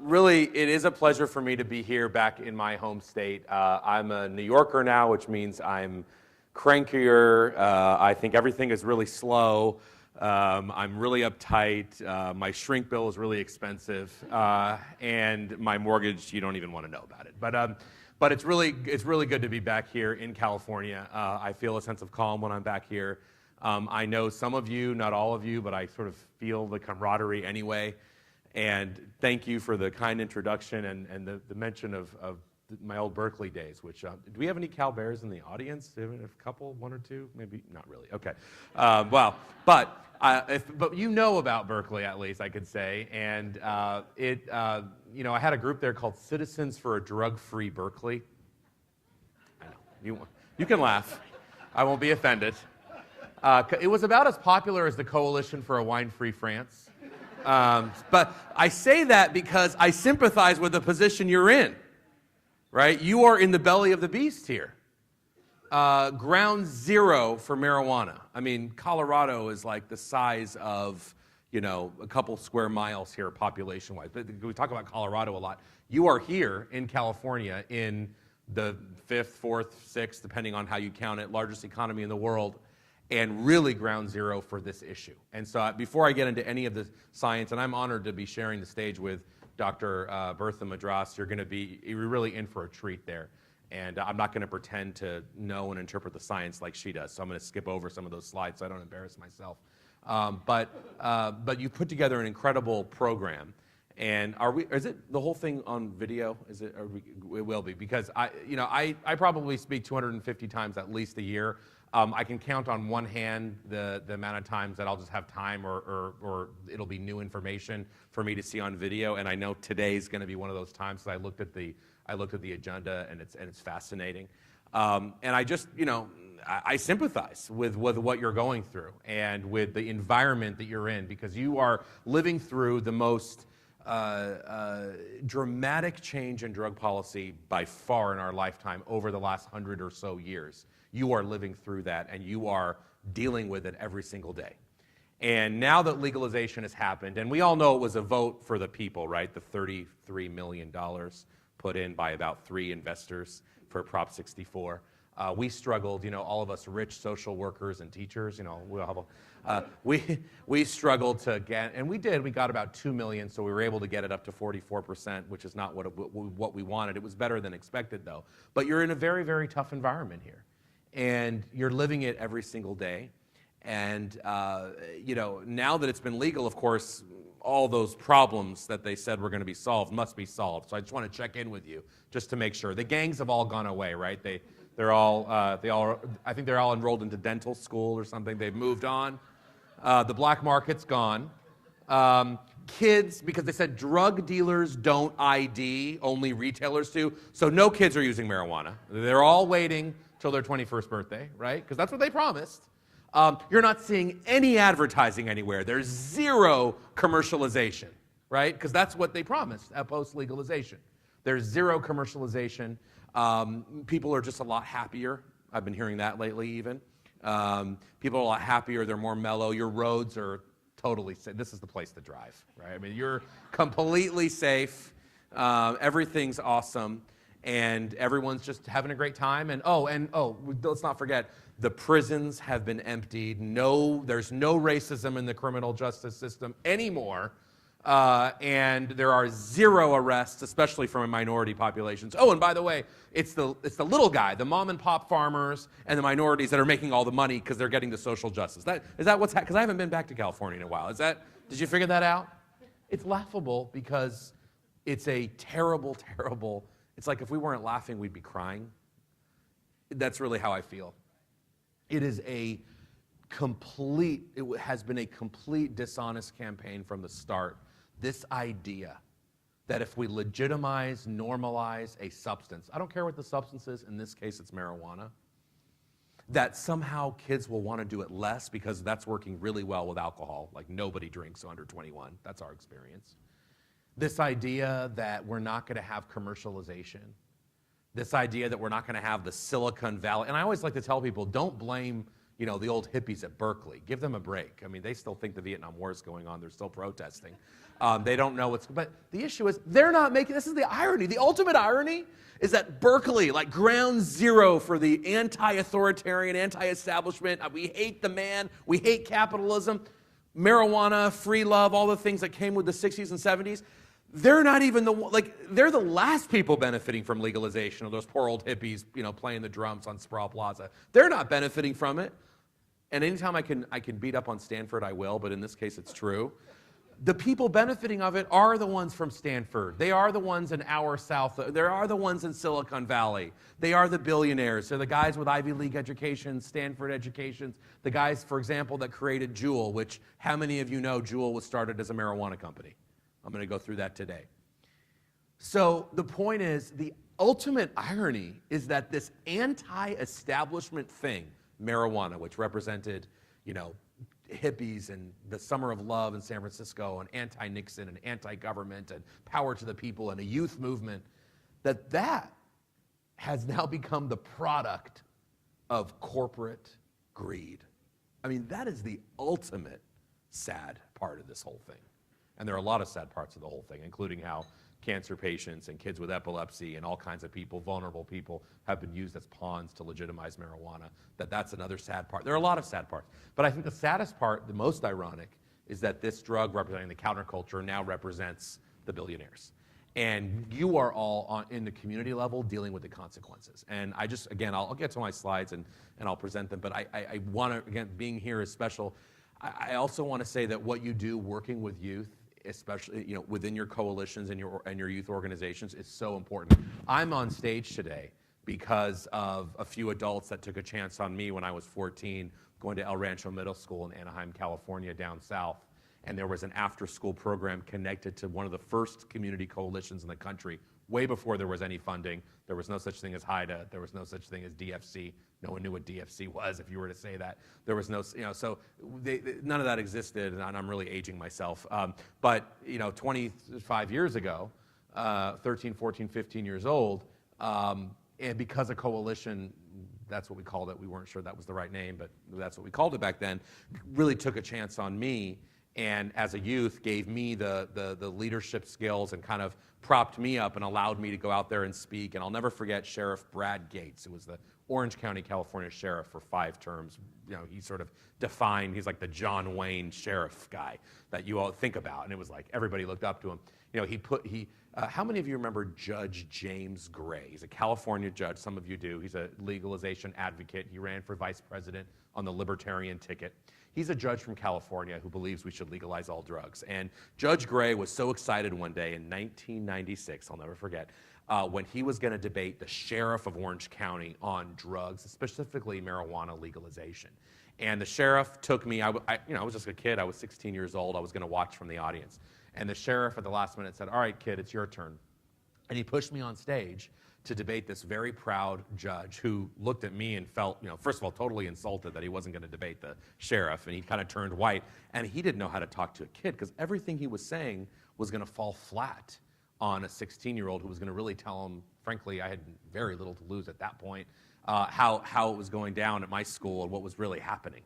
Really, it is a pleasure for me to be here back in my home state. I'm a New Yorker now, which means I'm crankier. I think everything is really slow. I'm really uptight. My shrink bill is really expensive. And my mortgage, you don't even want to know about it. But it's really good to be back here in California. I feel a sense of calm when I'm back here. I know some of you, not all of you, but I sort of feel the camaraderie anyway. And thank you for the kind introduction and the mention of my old Berkeley days, which, do we have any Cal Bears in the audience? Do we have a couple, one or two? Maybe, not really, okay. But you know about Berkeley, at least, I could say. And I had a group there called Citizens for a Drug-Free Berkeley. I know, you can laugh. I won't be offended. It was about as popular as the Coalition for a Wine-Free France. But I say that because I sympathize with the position you're in, right? You are in the belly of the beast here. Ground zero for marijuana. I mean, Colorado is like the size of, a couple square miles here population-wise. But we talk about Colorado a lot. You are here in California in the fifth, fourth, sixth, depending on how you count it, largest economy in the world, and really ground zero for this issue. And so before I get into any of the science, and I'm honored to be sharing the stage with Dr. Bertha Madras, you're really in for a treat there. And I'm not going to pretend to know and interpret the science like she does, so I'm going to skip over some of those slides so I don't embarrass myself. But you put together an incredible program. And is it the whole thing on video? It will be, because I probably speak 250 times at least a year. I can count on one hand the amount of times that I'll just have time or it'll be new information for me to see on video, and I know today's going to be one of those times. So I looked at the agenda, and it's fascinating, and I just I sympathize with what you're going through and with the environment that you're in, because you are living through the most dramatic change in drug policy by far in our lifetime over the last 100 or so years. You are living through that, and you are dealing with it every single day. And now that legalization has happened, and we all know it was a vote for the people, right? The $33 million put in by about 3 investors for Prop 64. We struggled, all of us rich social workers and teachers, we struggled to get, and we got about 2 million, so we were able to get it up to 44%, which is not what we wanted. It was better than expected, though. But you're in a very, very tough environment here, and you're living it every single day. And, now that it's been legal, of course, all those problems that they said were going to be solved must be solved. So I just want to check in with you just to make sure. The gangs have all gone away, right? I think they're all enrolled into dental school or something. They've moved on. The black market's gone. Kids, because they said drug dealers don't ID, only retailers do. So no kids are using marijuana. They're all waiting till their 21st birthday, right? Because that's what they promised. You're not seeing any advertising anywhere. There's zero commercialization, right? Because that's what they promised at post-legalization. There's zero commercialization. People are just a lot happier. I've been hearing that lately even. People are a lot happier. They're more mellow. Your roads are totally safe. This is the place to drive, right? I mean, you're completely safe. Everything's awesome. And everyone's just having a great time. And let's not forget, the prisons have been emptied. There's no racism in the criminal justice system anymore. And there are zero arrests, especially from minority populations. Oh, and by the way, it's the little guy, the mom and pop farmers and the minorities that are making all the money because they're getting the social justice. Is that what's happening? Because I haven't been back to California in a while. Did you figure that out? It's laughable because it's a terrible, terrible, it's like if we weren't laughing, we'd be crying. That's really how I feel. It has been a complete dishonest campaign from the start. This idea that if we legitimize, normalize a substance, I don't care what the substance is, in this case it's marijuana, that somehow kids will want to do it less because that's working really well with alcohol. Like nobody drinks under 21. That's our experience. This idea that we're not going to have commercialization. This idea that we're not going to have the Silicon Valley. And I always like to tell people, don't blame You know, the old hippies at Berkeley. Give them a break. I mean, they still think the Vietnam War is going on. They're still protesting. They don't know what's, but the issue is they're not making, this is the irony. The ultimate irony is that Berkeley, like ground zero for the anti-authoritarian, anti-establishment, we hate the man, we hate capitalism, marijuana, free love, all the things that came with the 60s and 70s, they're not even they're the last people benefiting from legalization of those poor old hippies, you know, playing the drums on Sproul Plaza. They're not benefiting from it. And anytime I can beat up on Stanford, I will, but in this case it's true. The people benefiting of it are the ones from Stanford. They are the ones in our South. They are the ones in Silicon Valley. They are the billionaires. They're the guys with Ivy League educations, Stanford educations, the guys, for example, that created Juul, which how many of you know Juul was started as a marijuana company? I'm going to go through that today. So the point is, the ultimate irony is that this anti-establishment thing, marijuana, which represented, you know, hippies and the summer of love in San Francisco and anti-Nixon and anti-government and power to the people and a youth movement, that has now become the product of corporate greed. I mean, that is the ultimate sad part of this whole thing. And there are a lot of sad parts of the whole thing, including how cancer patients and kids with epilepsy and all kinds of people, vulnerable people, have been used as pawns to legitimize marijuana. That's another sad part. There are a lot of sad parts. But I think the saddest part, the most ironic, is that this drug representing the counterculture now represents the billionaires. And you are all in the community level dealing with the consequences. And I just, again, I'll get to my slides and I'll present them, but I want to, again, being here is special. I also want to say that what you do working with youth, especially, you know, within your coalitions and your youth organizations, is so important. I'm on stage today because of a few adults that took a chance on me when I was 14, going to El Rancho Middle School in Anaheim, California, down south. And there was an after-school program connected to one of the first community coalitions in the country, way before there was any funding. There was no such thing as HIDA. There was no such thing as DFC. No one knew what DFC was, if you were to say that. There was no, you know, so none of that existed, and I'm really aging myself. But, you know, 25 years ago, 13, 14, 15 years old, and because a coalition, that's what we called it. We weren't sure that was the right name, but that's what we called it back then, really took a chance on me, and as a youth gave me the leadership skills and kind of propped me up and allowed me to go out there and speak. And I'll never forget Sheriff Brad Gates, who was the Orange County, California sheriff for 5 terms. You know, he sort of defined, he's like the John Wayne sheriff guy that you all think about. And it was like everybody looked up to him. You know, how many of you remember Judge James Gray? He's a California judge, some of you do. He's a legalization advocate. He ran for vice president on the Libertarian ticket. He's a judge from California who believes we should legalize all drugs. And Judge Gray was so excited one day in 1996, I'll never forget, when he was going to debate the sheriff of Orange County on drugs, specifically marijuana legalization. And the sheriff took me, I was just a kid, I was 16 years old, I was going to watch from the audience. And the sheriff at the last minute said, "All right, kid, it's your turn." And he pushed me on stage to debate this very proud judge who looked at me and felt, you know, first of all, totally insulted that he wasn't going to debate the sheriff, and he kind of turned white. And he didn't know how to talk to a kid because everything he was saying was going to fall flat on a 16-year-old who was going to really tell him, frankly, I had very little to lose at that point, how it was going down at my school and what was really happening.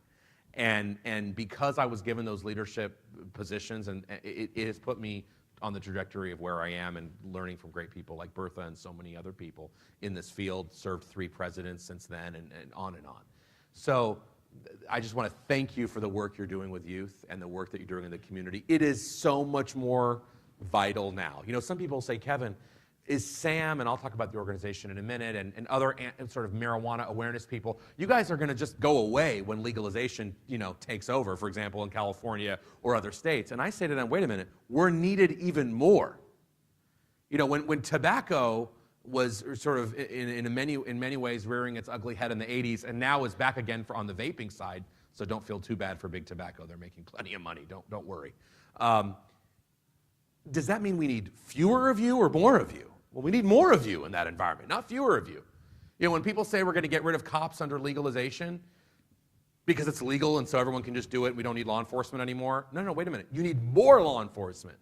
And because I was given those leadership positions, and it has put me on the trajectory of where I am and learning from great people like Bertha and so many other people in this field, served 3 presidents since then, and on and on. So I just want to thank you for the work you're doing with youth and the work that you're doing in the community. It is so much more vital now. You know, some people say, Kevin, is Sam, and I'll talk about the organization in a minute, and other sort of marijuana awareness people, you guys are going to just go away when legalization, you know, takes over, for example, in California or other states. And I say to them, wait a minute, we're needed even more. You know, when tobacco was sort of in many ways rearing its ugly head in the 80s, and now is back again on the vaping side, so don't feel too bad for big tobacco. They're making plenty of money. Don't worry. Does that mean we need fewer of you or more of you? Well, we need more of you in that environment, not fewer of you. You know, when people say we're going to get rid of cops under legalization because it's legal and so everyone can just do it and we don't need law enforcement anymore. No, wait a minute. You need more law enforcement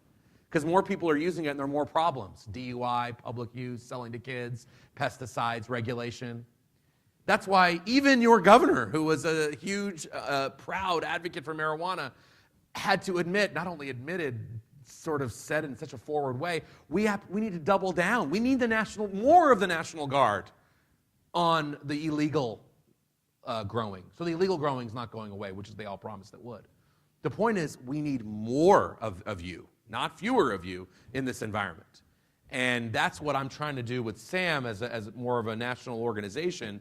because more people are using it and there are more problems. DUI, public use, selling to kids, pesticides, regulation. That's why even your governor, who was a huge, proud advocate for marijuana, had to admit, not only admitted, sort of said in such a forward way, we need to double down. We need more of the National Guard on the illegal growing. So the illegal growing is not going away, which is they all promised it would. The point is, we need more of you, not fewer of you, in this environment. And that's what I'm trying to do with SAM as more of a national organization.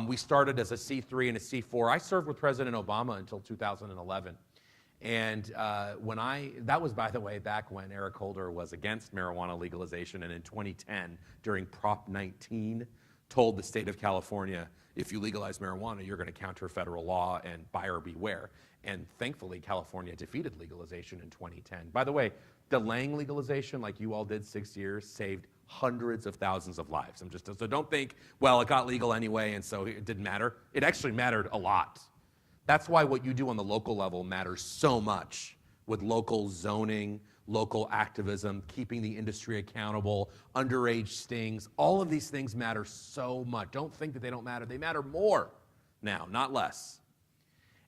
We started as a C3 and a C4. I served with President Obama until 2011. And that was, by the way, back when Eric Holder was against marijuana legalization, and in 2010, during Prop 19, told the state of California, if you legalize marijuana, you're going to counter federal law and buyer beware. And thankfully, California defeated legalization in 2010. By the way, delaying legalization, like you all did 6 years, saved hundreds of thousands of lives. So don't think, well, it got legal anyway, and so it didn't matter. It actually mattered a lot. That's why what you do on the local level matters so much, with local zoning, local activism, keeping the industry accountable, underage stings. All of these things matter so much. Don't think that they don't matter. They matter more now, not less.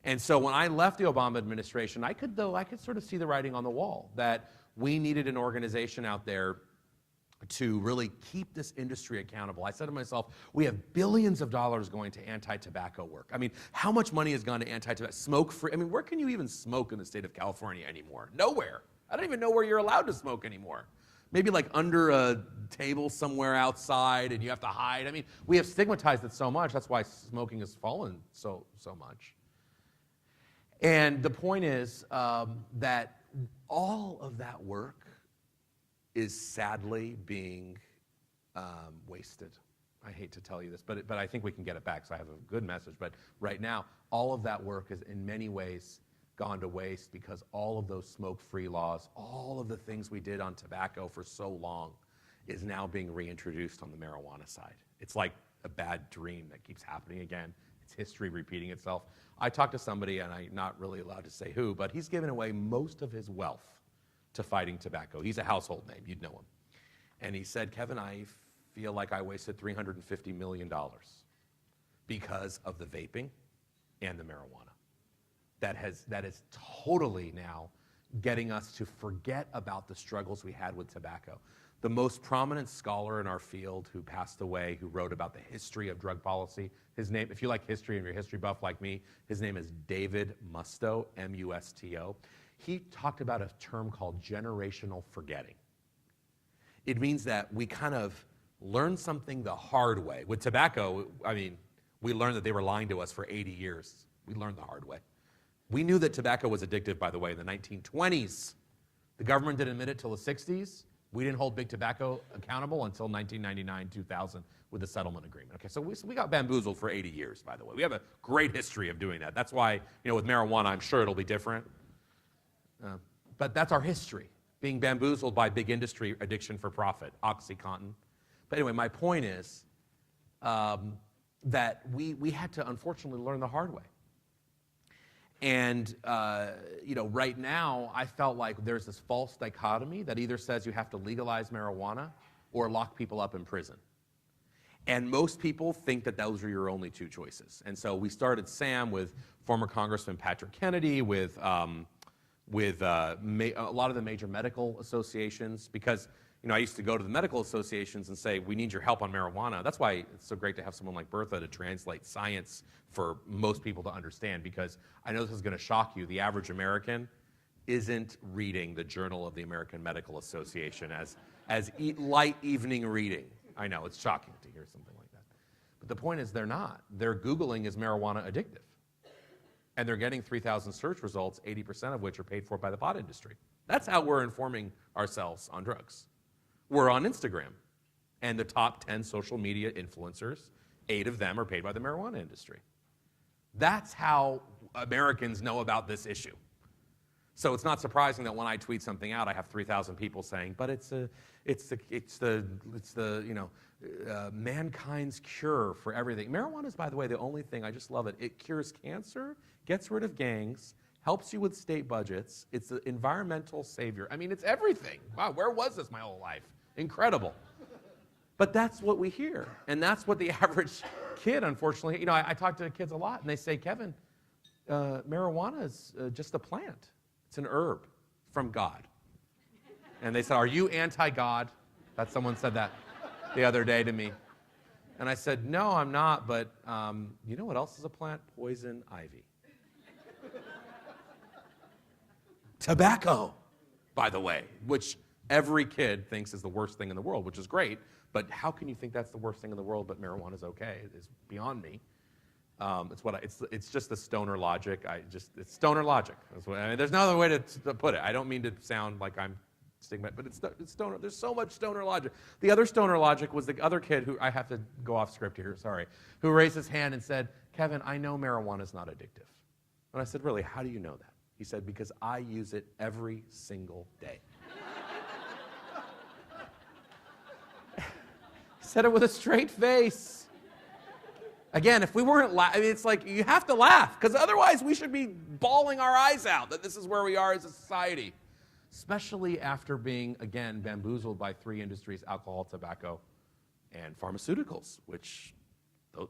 And so when I left the Obama administration, I could sort of see the writing on the wall that we needed an organization out there to really keep this industry accountable. I said to myself, we have billions of dollars going to anti-tobacco work. I mean, how much money has gone to anti-tobacco? Smoke-free, I mean, where can you even smoke in the state of California anymore? Nowhere. I don't even know where you're allowed to smoke anymore. Maybe like under a table somewhere outside and you have to hide. I mean, we have stigmatized it so much. That's why smoking has fallen so much. And the point is that all of that work is sadly being wasted. I hate to tell you this, but I think we can get it back, so I have a good message. But right now, all of that work is in many ways gone to waste because all of those smoke-free laws, all of the things we did on tobacco for so long is now being reintroduced on the marijuana side. It's like a bad dream that keeps happening again. It's history repeating itself. I talked to somebody, and I'm not really allowed to say who, but he's given away most of his wealth to fighting tobacco. He's a household name, you'd know him. And he said, Kevin, I feel like I wasted $350 million because of the vaping and the marijuana. That is totally now getting us to forget about the struggles we had with tobacco. The most prominent scholar in our field who passed away, who wrote about the history of drug policy, his name, if you like history and you're a history buff like me, his name is David Musto, M-U-S-T-O. He talked about a term called generational forgetting. It means that we kind of learn something the hard way. With tobacco, I mean, we learned that they were lying to us for 80 years. We learned the hard way. We knew that tobacco was addictive, by the way, in the 1920s. The government didn't admit it till the 60s. We didn't hold big tobacco accountable until 1999, 2000 with the settlement agreement. Okay, so we got bamboozled for 80 years, by the way. We have a great history of doing that. That's why, with marijuana, I'm sure it'll be different. But that's our history, being bamboozled by big industry, addiction for profit, OxyContin. But anyway, my point is that we had to, unfortunately, learn the hard way. And, right now, I felt like there's this false dichotomy that either says you have to legalize marijuana or lock people up in prison. And most people think that those are your only two choices. And so we started SAM with former Congressman Patrick Kennedy, with a lot of the major medical associations, because I used to go to the medical associations and say, we need your help on marijuana. That's why it's so great to have someone like Bertha to translate science for most people to understand, because I know this is going to shock you. The average American isn't reading the Journal of the American Medical Association as light evening reading. I know, it's shocking to hear something like that. But the point is they're not. They're Googling, is marijuana addictive? And they're getting 3,000 search results, 80% of which are paid for by the pot industry. That's how we're informing ourselves on drugs. We're on Instagram, and the top 10 social media influencers, 8 of them are paid by the marijuana industry. That's how Americans know about this issue. So it's not surprising that when I tweet something out, I have 3,000 people saying, "But it's the mankind's cure for everything." Marijuana is, by the way, the only thing. I just love it. It cures cancer, gets rid of gangs, helps you with state budgets. It's an environmental savior. I mean, it's everything. Wow, where was this my whole life? Incredible. But that's what we hear, and that's what the average kid, unfortunately, I talk to kids a lot, and they say, Kevin, marijuana is just a plant. It's an herb from God. And they said, are you anti-God? Someone said that the other day to me. And I said, no, I'm not, but you know what else is a plant? Poison ivy. Tobacco, by the way, which every kid thinks is the worst thing in the world, which is great, but how can you think that's the worst thing in the world, but marijuana is okay? It's beyond me. It's just the stoner logic. It's stoner logic. There's no other way to put it. I don't mean to sound like I'm stigma, but it's stoner. There's so much stoner logic. The other stoner logic was the other kid who, I have to go off script here, sorry, who raised his hand and said, Kevin, I know marijuana is not addictive. And I said, really, how do you know that? He said, because I use it every single day. He said it with a straight face. Again, if we weren't laughing, it's like you have to laugh, because otherwise we should be bawling our eyes out that this is where we are as a society. Especially after being, again, bamboozled by three industries: alcohol, tobacco, and pharmaceuticals, which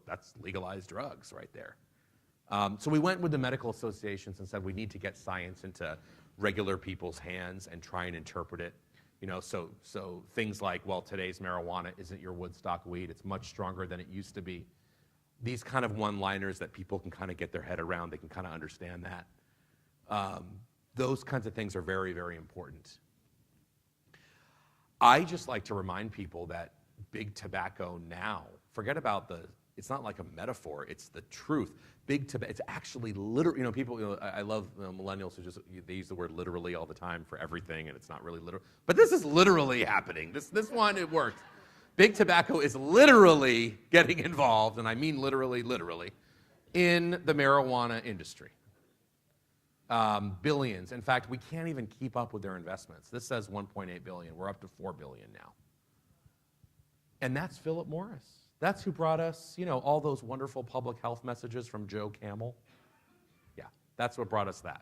that's legalized drugs right there. So we went with the medical associations and said we need to get science into regular people's hands and try and interpret it. So things like, well, today's marijuana isn't your Woodstock weed. It's much stronger than it used to be. These kind of one-liners that people can kind of get their head around, they can kind of understand that. Those kinds of things are very, very important. I just like to remind people that big tobacco now, forget about it's not like a metaphor, it's the truth. Big tobacco, it's actually literally, people, I love millennials who they use the word literally all the time for everything, and it's not really literal. But this is literally happening. This one, it worked. Big tobacco is literally getting involved, and I mean literally, in the marijuana industry. Billions. In fact, we can't even keep up with their investments. This says 1.8 billion. We're up to 4 billion now. And that's Philip Morris. That's who brought us, all those wonderful public health messages from Joe Camel. Yeah, that's what brought us that.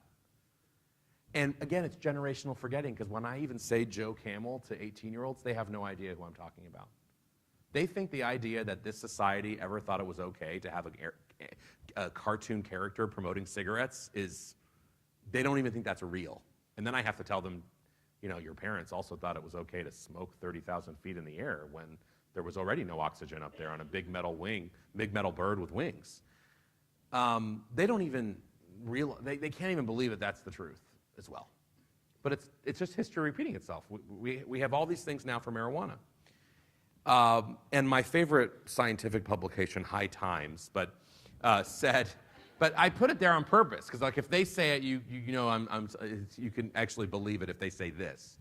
And again, it's generational forgetting, because when I even say Joe Camel to 18-year-olds, they have no idea who I'm talking about. They think the idea that this society ever thought it was okay to have a cartoon character promoting cigarettes they don't even think that's real. And then I have to tell them, your parents also thought it was okay to smoke 30,000 feet in the air when there was already no oxygen up there on a big metal bird with wings. They don't even realize, they can't even believe that that's the truth as well. But it's just history repeating itself. We have all these things now for marijuana. And my favorite scientific publication, High Times, said, but I put it there on purpose, because if they say it, you can actually believe it if they say this.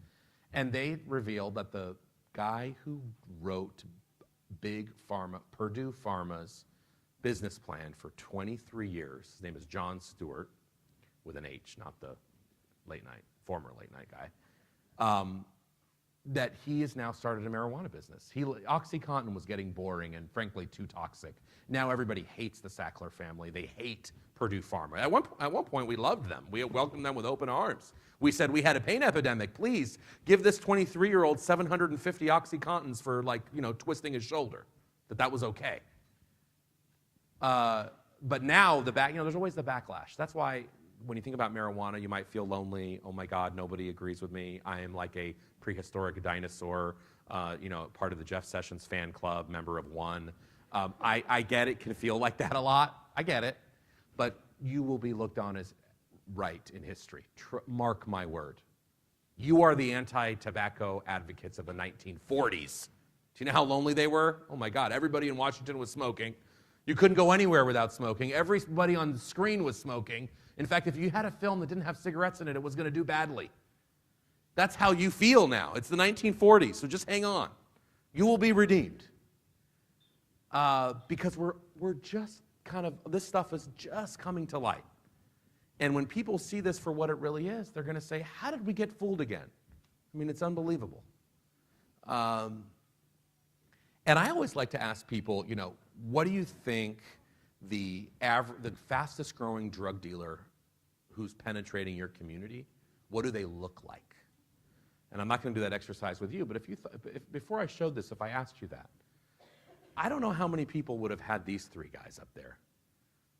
And they revealed that the guy who wrote Big Pharma, Purdue Pharma's business plan for 23 years, his name is John Stewart, with an H, not the former late night guy, that he has now started a marijuana business. OxyContin was getting boring and frankly too toxic. Now everybody hates the Sackler family. They hate Purdue Pharma. At one point we loved them. We welcomed them with open arms. We said we had a pain epidemic. Please give this 23-year-old 750 OxyContins for twisting his shoulder. That was okay. But now there's always the backlash. That's why when you think about marijuana, you might feel lonely. Oh my God, nobody agrees with me. I am like a prehistoric dinosaur, part of the Jeff Sessions fan club, member of one. I get it, can feel like that a lot. I get it. But you will be looked on as right in history. Mark my word. You are the anti-tobacco advocates of the 1940s. Do you know how lonely they were? Oh my God, everybody in Washington was smoking. You couldn't go anywhere without smoking. Everybody on the screen was smoking. In fact, if you had a film that didn't have cigarettes in it, it was going to do badly. That's how you feel now. It's the 1940s, so just hang on. You will be redeemed. Because we're just this stuff is just coming to light. And when people see this for what it really is, they're going to say, how did we get fooled again? I mean, it's unbelievable. And I always like to ask people, what do you think the fastest growing drug dealer who's penetrating your community, what do they look like? And I'm not going to do that exercise with you, but if before I showed this, if I asked you that, I don't know how many people would have had these three guys up there.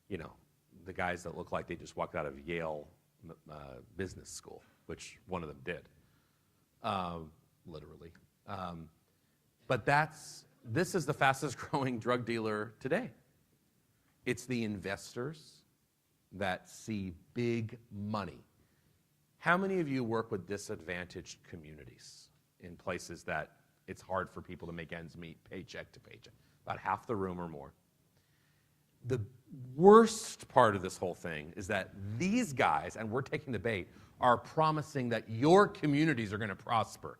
You know, the guys that look like they just walked out of Yale business school, which one of them did, literally. But this is the fastest growing drug dealer today. It's the investors that see big money. How many of you work with disadvantaged communities in places that it's hard for people to make ends meet paycheck to paycheck? About half the room or more. The worst part of this whole thing is that these guys, and we're taking the bait, are promising that your communities are going to prosper.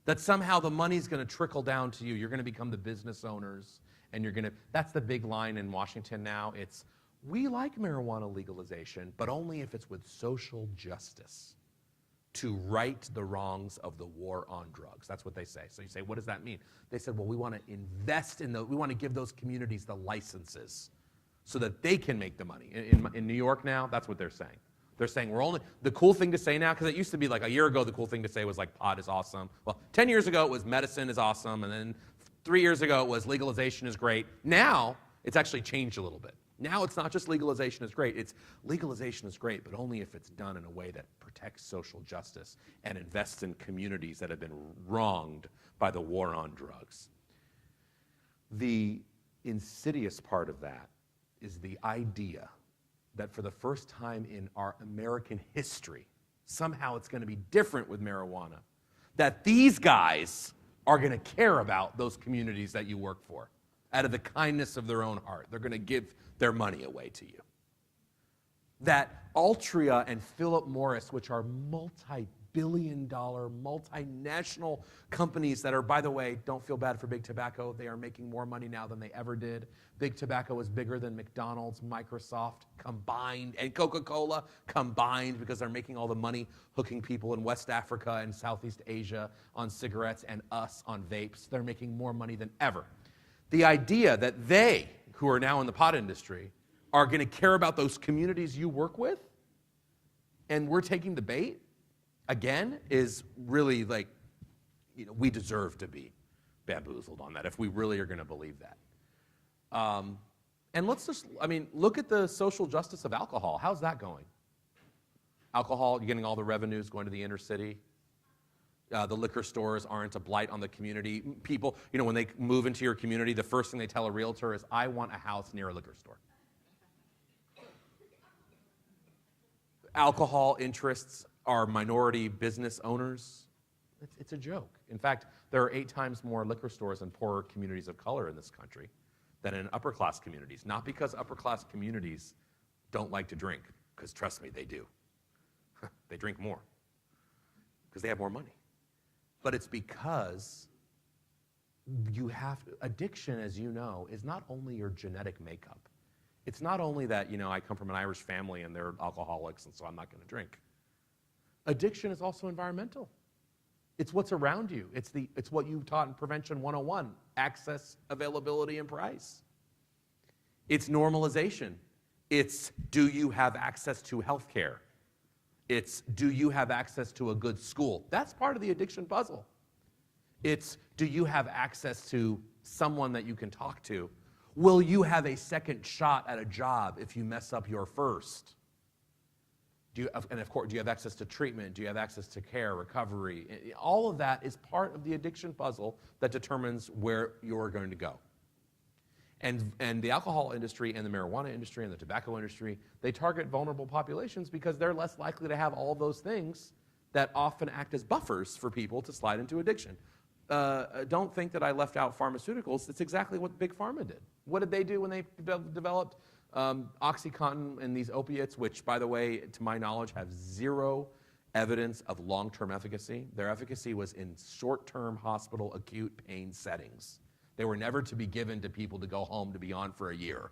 That somehow the money's going to trickle down to you. You're going to become the business owners, and you're going to, that's the big line in Washington now. It's, we like marijuana legalization, but only if it's with social justice to right the wrongs of the war on drugs. That's what they say. So you say, what does that mean? They said, well, we want to invest in we want to give those communities the licenses so that they can make the money. In New York now, that's what they're saying. They're saying the cool thing to say now, because it used to be like a year ago, the cool thing to say was like pot is awesome. Well, 10 years ago, it was medicine is awesome. And then 3 years ago, it was legalization is great. Now, it's actually changed a little bit. Now it's not just legalization is great, it's legalization is great, but only if it's done in a way that protects social justice and invests in communities that have been wronged by the war on drugs. The insidious part of that is the idea that for the first time in our American history, somehow it's going to be different with marijuana, that these guys are going to care about those communities that you work for. Out of the kindness of their own heart, they're going to give their money away to you. That Altria and Philip Morris, which are multi-billion-dollar, multinational companies that are, by the way, don't feel bad for Big Tobacco, they are making more money now than they ever did. Big Tobacco is bigger than McDonald's, Microsoft combined, and Coca-Cola combined, because they're making all the money hooking people in West Africa and Southeast Asia on cigarettes and us on vapes. They're making more money than ever. The idea that they, who are now in the pot industry, are going to care about those communities you work with, and we're taking the bait, again, is really like, you know, we deserve to be bamboozled on that if we really are going to believe that. And let's just, I mean, look at the social justice of alcohol. How's that going? Alcohol, you're getting all the revenues going to the inner city. The liquor stores aren't a blight on the community. People, you know, when they move into your community, the first thing they tell a realtor is, I want a house near a liquor store. Alcohol interests are minority business owners. It's a joke. In fact, there are 8 times more liquor stores in poorer communities of color in this country than in upper class communities. Not because upper class communities don't like to drink, because trust me, they do. They drink more because they have more money. But it's because addiction, as you know, is not only your genetic makeup. It's not only that, you know, I come from an Irish family and they're alcoholics and so I'm not going to drink. Addiction is also environmental. It's what's around you. It's what you taught in Prevention 101, access, availability, and price. It's normalization. It's, do you have access to health care? It's, do you have access to a good school? That's part of the addiction puzzle. It's, do you have access to someone that you can talk to? Will you have a second shot at a job if you mess up your first? And of course, do you have access to treatment? Do you have access to care, recovery? All of that is part of the addiction puzzle that determines where you're going to go. And the alcohol industry and the marijuana industry and the tobacco industry, they target vulnerable populations because they're less likely to have all those things that often act as buffers for people to slide into addiction. Don't think that I left out pharmaceuticals. It's exactly what Big Pharma did. What did they do when they developed OxyContin and these opiates, which, by the way, to my knowledge, have zero evidence of long-term efficacy? Their efficacy was in short-term hospital acute pain settings. They were never to be given to people to go home to be on for a year.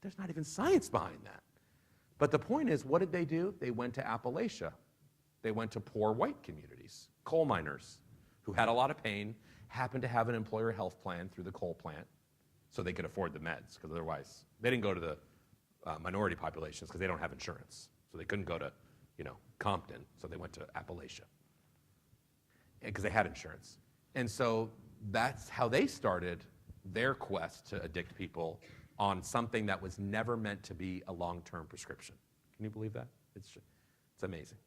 There's not even science behind that. But the point is, what did they do? They went to Appalachia. They went to poor white communities, coal miners who had a lot of pain, happened to have an employer health plan through the coal plant so they could afford the meds, because otherwise they didn't go to the minority populations because they don't have insurance. So they couldn't go to, you know, Compton, so they went to Appalachia because they had insurance. And so that's how they started their quest to addict people on something that was never meant to be a long-term prescription. Can you believe that? It's amazing.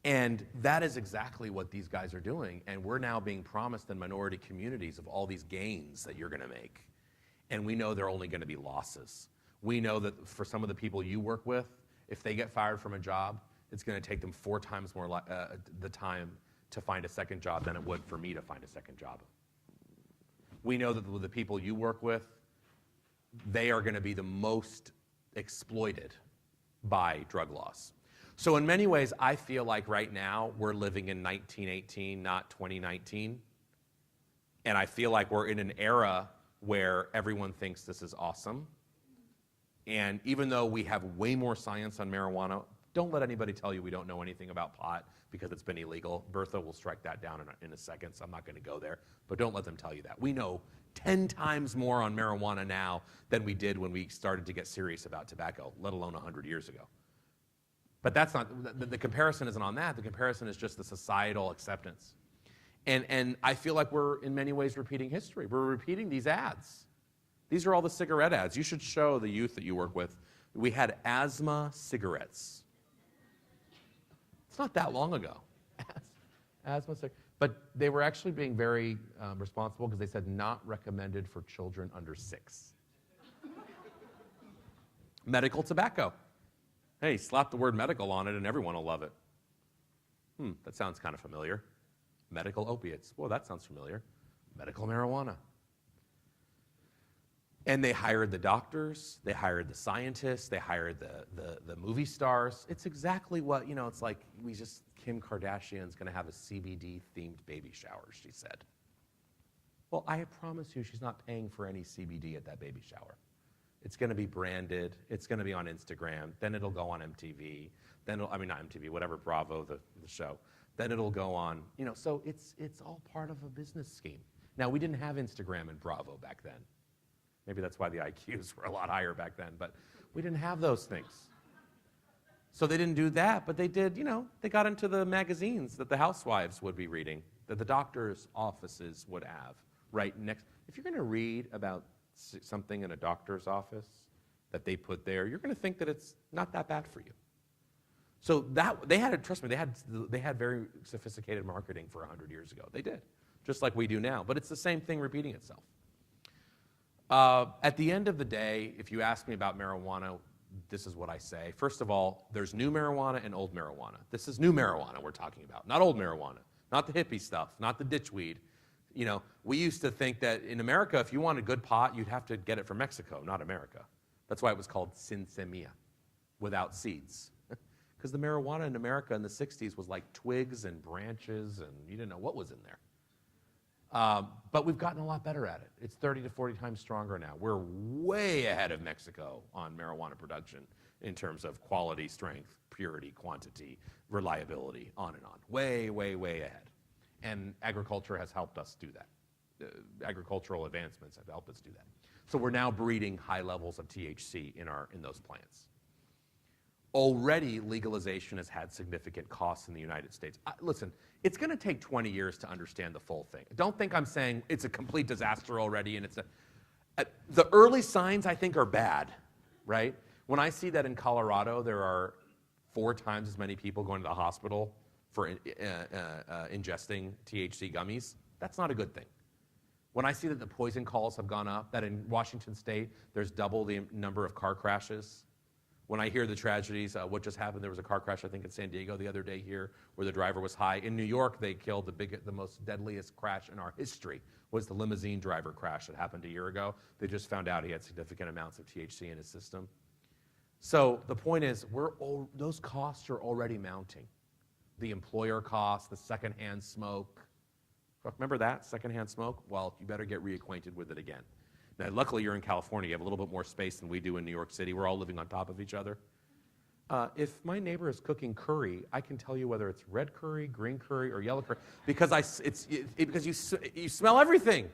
And that is exactly what these guys are doing. And we're now being promised in minority communities of all these gains that you're going to make. And we know they're only going to be losses. We know that for some of the people you work with, if they get fired from a job, it's going to take them 4 times more the time to find a second job than it would for me to find a second job. We know that the people you work with, they are going to be the most exploited by drug laws. So in many ways, I feel like right now we're living in 1918, not 2019. And I feel like we're in an era where everyone thinks this is awesome. And even though we have way more science on marijuana, don't let anybody tell you we don't know anything about pot because it's been illegal. Bertha will strike that down in a second, so I'm not going to go there. But don't let them tell you that. We know 10 times more on marijuana now than we did when we started to get serious about tobacco, let alone 100 years ago. But that's not, the comparison isn't on that. The comparison is just the societal acceptance. And I feel like we're in many ways repeating history. We're repeating these ads. These are all the cigarette ads. You should show the youth that you work with. We had asthma cigarettes. It's not that long ago. Asthma cigarettes. But they were actually being very responsible because they said not recommended for children under 6. Medical tobacco. Hey, slap the word medical on it and everyone will love it. That sounds kind of familiar. Medical opiates. Well, that sounds familiar. Medical marijuana. And they hired the doctors, they hired the scientists, they hired the movie stars. It's exactly what, it's like Kim Kardashian's gonna have a CBD-themed baby shower, she said. Well, I promise you she's not paying for any CBD at that baby shower. It's gonna be branded, it's gonna be on Instagram, then it'll go on MTV, then not MTV, whatever, Bravo, the show. Then it'll go on, so it's all part of a business scheme. Now, we didn't have Instagram and Bravo back then. Maybe that's why the IQs were a lot higher back then, but we didn't have those things. So they didn't do that, but they did, they got into the magazines that the housewives would be reading, that the doctor's offices would have right next. If you're gonna read about something in a doctor's office that they put there, you're gonna think that it's not that bad for you. So they had, trust me, they had very sophisticated marketing for 100 years ago. They did, just like we do now, but it's the same thing repeating itself. At the end of the day, if you ask me about marijuana, this is what I say. First of all, there's new marijuana and old marijuana. This is new marijuana we're talking about, not old marijuana, not the hippie stuff, not the ditchweed. We used to think that in America, if you wanted good pot, you'd have to get it from Mexico, not America. That's why it was called sin semilla, without seeds. Because the marijuana in America in the 60s was like twigs and branches, and you didn't know what was in there. But we've gotten a lot better at it. It's 30 to 40 times stronger now. We're way ahead of Mexico on marijuana production in terms of quality, strength, purity, quantity, reliability, on and on. Way, way, way ahead. And agriculture has helped us do that. Agricultural advancements have helped us do that. So we're now breeding high levels of THC in those plants. Already, legalization has had significant costs in the United States. Listen, it's going to take 20 years to understand the full thing. Don't think I'm saying it's a complete disaster already, and the early signs, I think, are bad, right? When I see that in Colorado, there are 4 times as many people going to the hospital for ingesting THC gummies, that's not a good thing. When I see that the poison calls have gone up, that in Washington State, there's double the number of car crashes. When I hear the tragedies, what just happened, there was a car crash, I think, in San Diego the other day here, where the driver was high. In New York, they killed the most deadliest crash in our history, was the limousine driver crash that happened a year ago. They just found out he had significant amounts of THC in his system. So the point is, those costs are already mounting. The employer costs, the secondhand smoke. Remember that, secondhand smoke? Well, you better get reacquainted with it again. Now, luckily, you're in California. You have a little bit more space than we do in New York City. We're all living on top of each other. If my neighbor is cooking curry, I can tell you whether it's red curry, green curry, or yellow curry, because because you smell everything.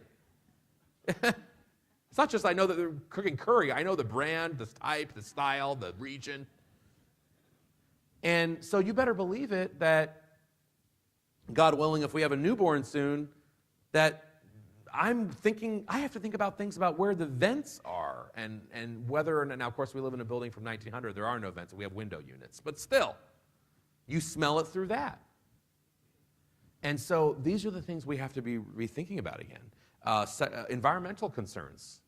It's not just I know that they're cooking curry. I know the brand, the type, the style, the region. And so you better believe it that, God willing, if we have a newborn soon, that I'm thinking, I have to think about things about where the vents are and whether, and now of course we live in a building from 1900, there are no vents, we have window units, but still, you smell it through that. And so these are the things we have to be rethinking about again. Environmental concerns.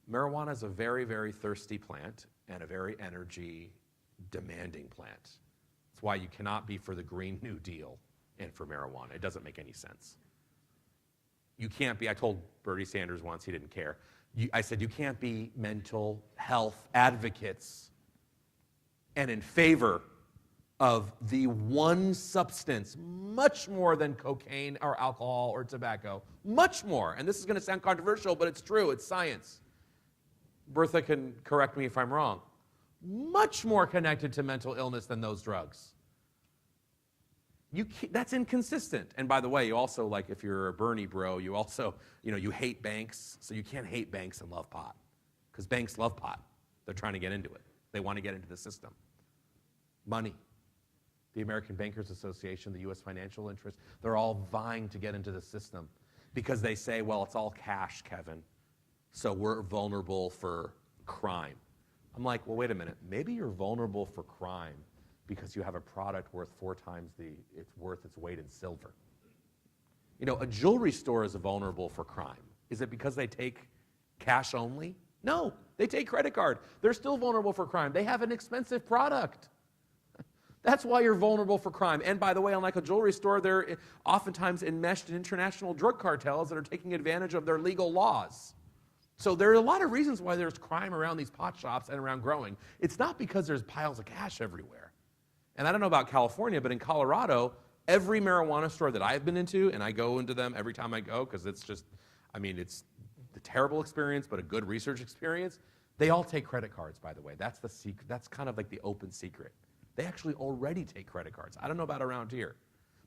Marijuana is a very, very thirsty plant and a very energy demanding plant. That's why you cannot be for the Green New Deal and for marijuana. It doesn't make any sense. You can't be, I told Bernie Sanders once, he didn't care. I said, you can't be mental health advocates and in favor of the one substance, much more than cocaine or alcohol or tobacco, much more. And this is going to sound controversial, but it's true, it's science. Bertha can correct me if I'm wrong. Much more connected to mental illness than those drugs. That's inconsistent. And by the way, you also, like, if you're a Bernie bro, you also, you hate banks, so you can't hate banks and love pot. Because banks love pot. They're trying to get into it. They want to get into the system. Money. The American Bankers Association, the U.S. financial interests, they're all vying to get into the system because they say, well, it's all cash, Kevin, so we're vulnerable for crime. I'm like, well, wait a minute. Maybe you're vulnerable for crime because you have a product worth 4 times it's worth its weight in silver. A jewelry store is vulnerable for crime. Is it because they take cash only? No, they take credit card. They're still vulnerable for crime. They have an expensive product. That's why you're vulnerable for crime. And by the way, unlike a jewelry store, they're oftentimes enmeshed in international drug cartels that are taking advantage of their legal laws. So there are a lot of reasons why there's crime around these pot shops and around growing. It's not because there's piles of cash everywhere. And I don't know about California, but in Colorado, every marijuana store that I've been into, and I go into them every time I go, because it's just, it's a terrible experience, but a good research experience. They all take credit cards, by the way. That's the secret. That's kind of like the open secret. They actually already take credit cards. I don't know about around here,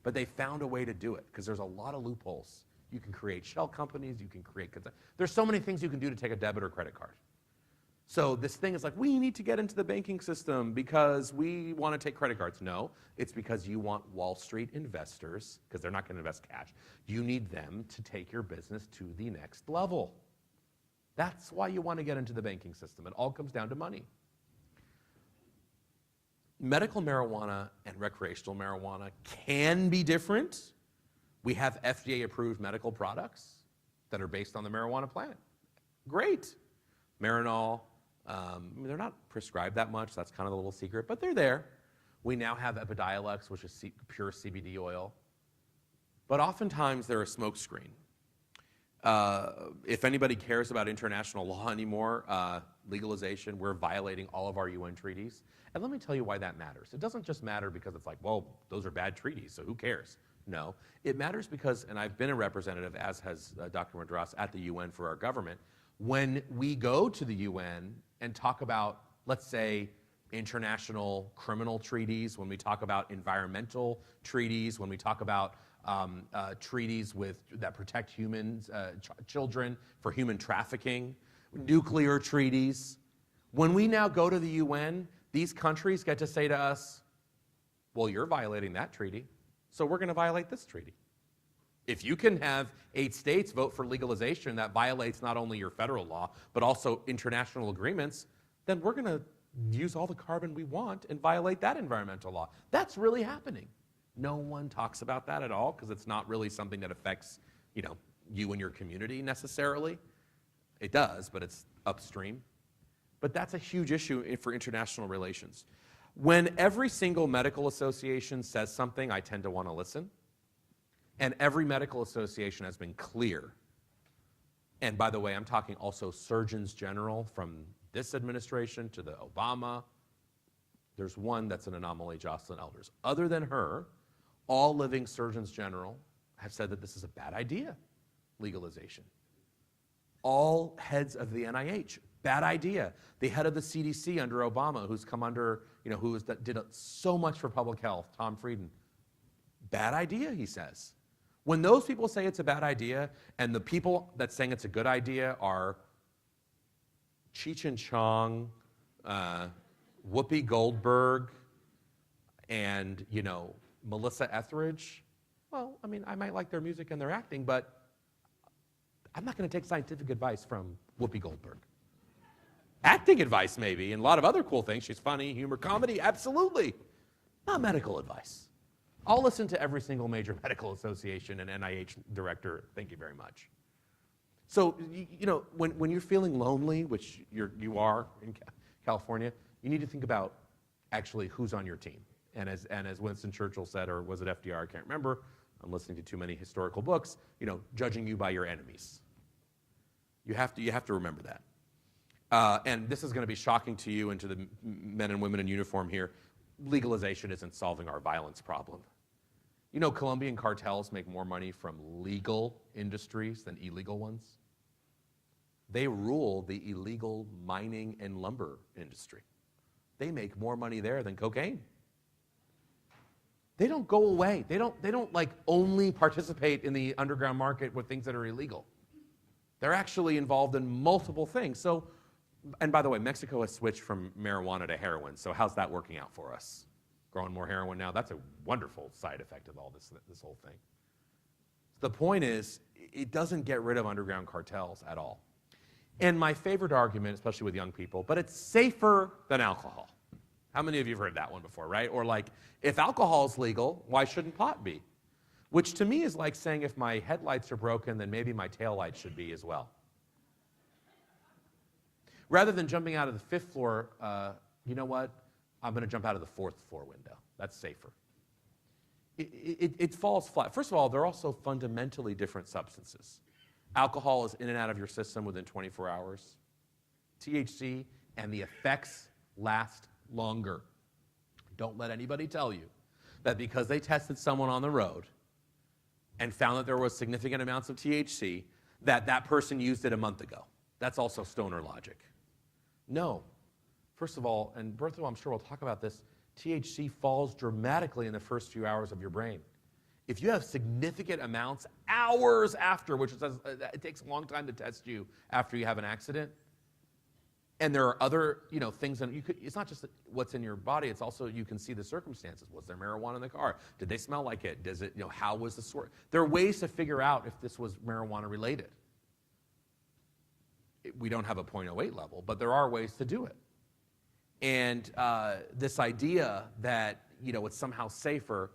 but they found a way to do it because there's a lot of loopholes. You can create shell companies, you can create, there's so many things you can do to take a debit or credit card. So this thing is like, we need to get into the banking system because we want to take credit cards. No, it's because you want Wall Street investors, because they're not going to invest cash. You need them to take your business to the next level. That's why you want to get into the banking system. It all comes down to money. Medical marijuana and recreational marijuana can be different. We have FDA-approved medical products that are based on the marijuana plant. Great. Marinol, they're not prescribed that much. That's kind of a little secret, but they're there. We now have Epidiolex, which is pure CBD oil. But oftentimes they're a smokescreen. If anybody cares about international law anymore, legalization, we're violating all of our UN treaties. And let me tell you why that matters. It doesn't just matter because it's like, well, those are bad treaties, so who cares? No, it matters because, and I've been a representative, as has Dr. Madras, at the UN for our government. When we go to the UN and talk about, let's say, international criminal treaties, when we talk about environmental treaties, when we talk about treaties that protect humans, children for human trafficking, nuclear treaties. When we now go to the UN, these countries get to say to us, well, you're violating that treaty, so we're going to violate this treaty. If you can have 8 states vote for legalization that violates not only your federal law, but also international agreements, then we're going to use all the carbon we want and violate that environmental law. That's really happening. No one talks about that at all because it's not really something that affects, you and your community necessarily. It does, but it's upstream. But that's a huge issue for international relations. When every single medical association says something, I tend to want to listen. And every medical association has been clear. And by the way, I'm talking also surgeons general from this administration to the Obama. There's one that's an anomaly, Jocelyn Elders. Other than her, all living surgeons general have said that this is a bad idea, legalization. All heads of the NIH, bad idea. The head of the CDC under Obama, who's come under, did so much for public health, Tom Frieden, bad idea, he says. When those people say it's a bad idea, and the people that saying it's a good idea are Cheech and Chong, Whoopi Goldberg, and, Melissa Etheridge, well, I might like their music and their acting, but I'm not going to take scientific advice from Whoopi Goldberg. Acting advice, maybe, and a lot of other cool things. She's funny, humor, comedy, absolutely. Not medical advice. I'll listen to every single major medical association and NIH director. Thank you very much. So, when you're feeling lonely, which you are in California, you need to think about actually who's on your team. And as Winston Churchill said, or was it FDR? I can't remember. I'm listening to too many historical books. Judging you by your enemies. You have to remember that. And this is going to be shocking to you and to the men and women in uniform here. Legalization isn't solving our violence problem. Colombian cartels make more money from legal industries than illegal ones. They rule the illegal mining and lumber industry. They make more money there than cocaine. They don't go away. They don't like only participate in the underground market with things that are illegal. They're actually involved in multiple things. So, and by the way, Mexico has switched from marijuana to heroin. So how's that working out for us? Growing more heroin now, that's a wonderful side effect of all this whole thing. The point is, it doesn't get rid of underground cartels at all. And my favorite argument, especially with young people, but it's safer than alcohol. How many of you have heard that one before, right? Or like, if alcohol is legal, why shouldn't pot be? Which to me is like saying if my headlights are broken, then maybe my taillights should be as well. Rather than jumping out of the 5th floor, you know what? I'm going to jump out of the 4th floor window. That's safer. It falls flat. First of all, they're also fundamentally different substances. Alcohol is in and out of your system within 24 hours. THC and the effects last longer. Don't let anybody tell you that because they tested someone on the road and found that there was significant amounts of THC, that person used it a month ago. That's also stoner logic. No. First of all, and Bertha, I'm sure we'll talk about this, THC falls dramatically in the first few hours of your brain. If you have significant amounts hours after, which says it takes a long time to test you after you have an accident, and there are other things, and it's not just what's in your body, it's also you can see the circumstances. Was there marijuana in the car? Did they smell like it? Does it, how was the sort? There are ways to figure out if this was marijuana related. We don't have a 0.08 level, but there are ways to do it. And this idea that, it's somehow safer,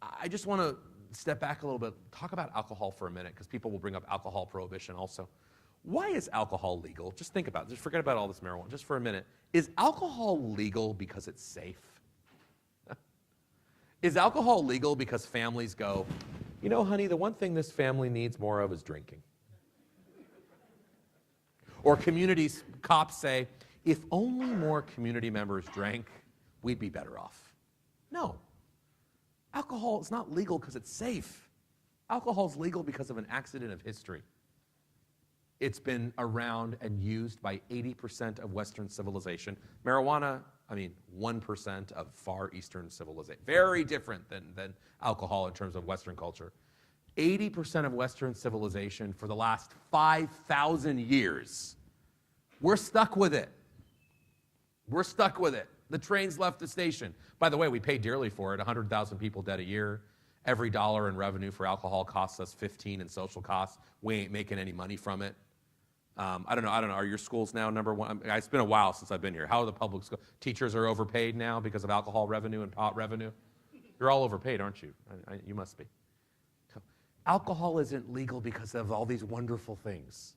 I just want to step back a little bit, talk about alcohol for a minute, because people will bring up alcohol prohibition also. Why is alcohol legal? Just think about it. Just forget about all this marijuana, just for a minute. Is alcohol legal because it's safe? Is alcohol legal because families go, honey, the one thing this family needs more of is drinking? Or communities, cops say, if only more community members drank, we'd be better off. No. Alcohol is not legal because it's safe. Alcohol is legal because of an accident of history. It's been around and used by 80% of Western civilization. Marijuana, 1% of Far Eastern civilization. Very different than alcohol in terms of Western culture. 80% of Western civilization for the last 5,000 years. We're stuck with it. We're stuck with it. The train's left the station. By the way, we pay dearly for it. 100,000 people dead a year. Every dollar in revenue for alcohol costs us 15 in social costs. We ain't making any money from it. I don't know. Are your schools now number one? It's been a while since I've been here. How are the public schools? Teachers are overpaid now because of alcohol revenue and pot revenue. You're all overpaid, aren't you? You must be. Alcohol isn't legal because of all these wonderful things.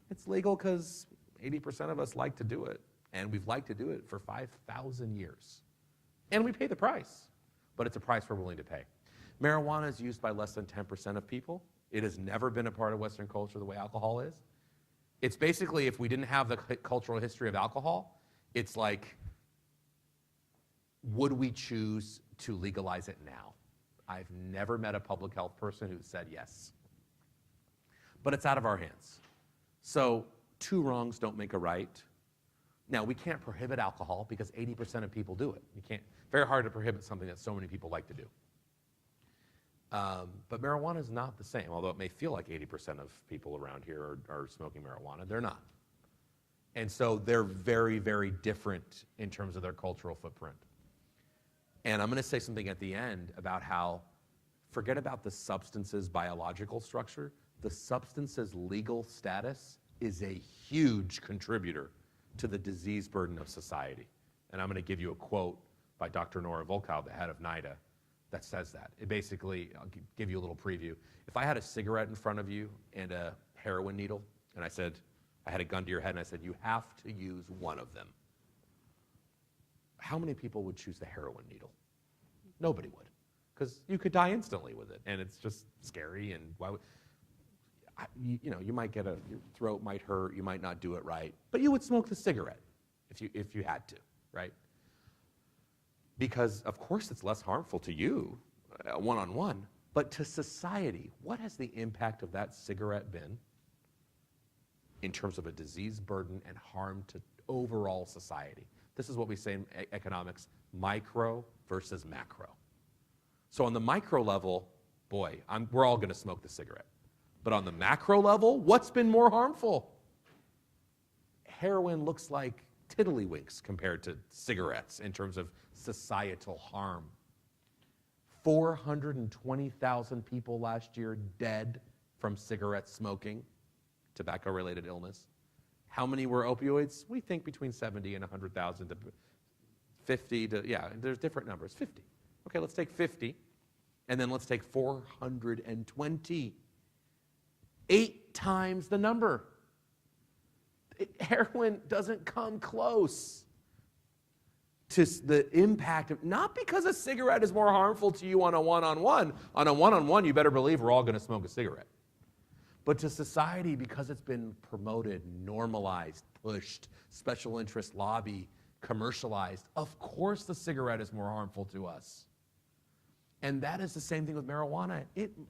It's legal because 80% of us like to do it, and we've liked to do it for 5,000 years. And we pay the price, but it's a price we're willing to pay. Marijuana is used by less than 10% of people. It has never been a part of Western culture the way alcohol is. It's basically, if we didn't have the cultural history of alcohol, it's like, would we choose to legalize it now? I've never met a public health person who said yes. But it's out of our hands. So 2 wrongs don't make a right. Now, we can't prohibit alcohol because 80% of people do it. You can't, very hard to prohibit something that so many people like to do. But marijuana is not the same, although it may feel like 80% of people around here are smoking marijuana. They're not. And so they're very, very different in terms of their cultural footprint. And I'm going to say something at the end about how forget about the substance's biological structure. The substance's legal status is a huge contributor to the disease burden of society. And I'm going to give you a quote by Dr. Nora Volkow, the head of NIDA, that says that. It basically, I'll give you a little preview. If I had a cigarette in front of you and a heroin needle, and I said, I had a gun to your head and I said, you have to use one of them, how many people would choose the heroin needle? Nobody would, because you could die instantly with it, and it's just scary. And why would, you might get your throat might hurt, you might not do it right, but you would smoke the cigarette if you had to, right? Because of course it's less harmful to you, one-on-one, but to society, what has the impact of that cigarette been in terms of a disease burden and harm to overall society? This is what we say in economics, micro versus macro. So on the micro level, boy, we're all going to smoke the cigarette. But on the macro level, what's been more harmful? Heroin looks like tiddlywinks compared to cigarettes in terms of societal harm. 420,000 people last year dead from cigarette smoking, tobacco-related illness. How many were opioids? We think between 70 and 100,000 to 50 to, yeah, there's different numbers, 50. Okay, let's take 50, and then let's take 420. 8 times the number. Heroin doesn't come close to the impact of, not because a cigarette is more harmful to you on a one-on-one. On a one-on-one, you better believe we're all going to smoke a cigarette. But to society, because it's been promoted, normalized, pushed, special interest lobby, commercialized, of course the cigarette is more harmful to us. And that is the same thing with marijuana.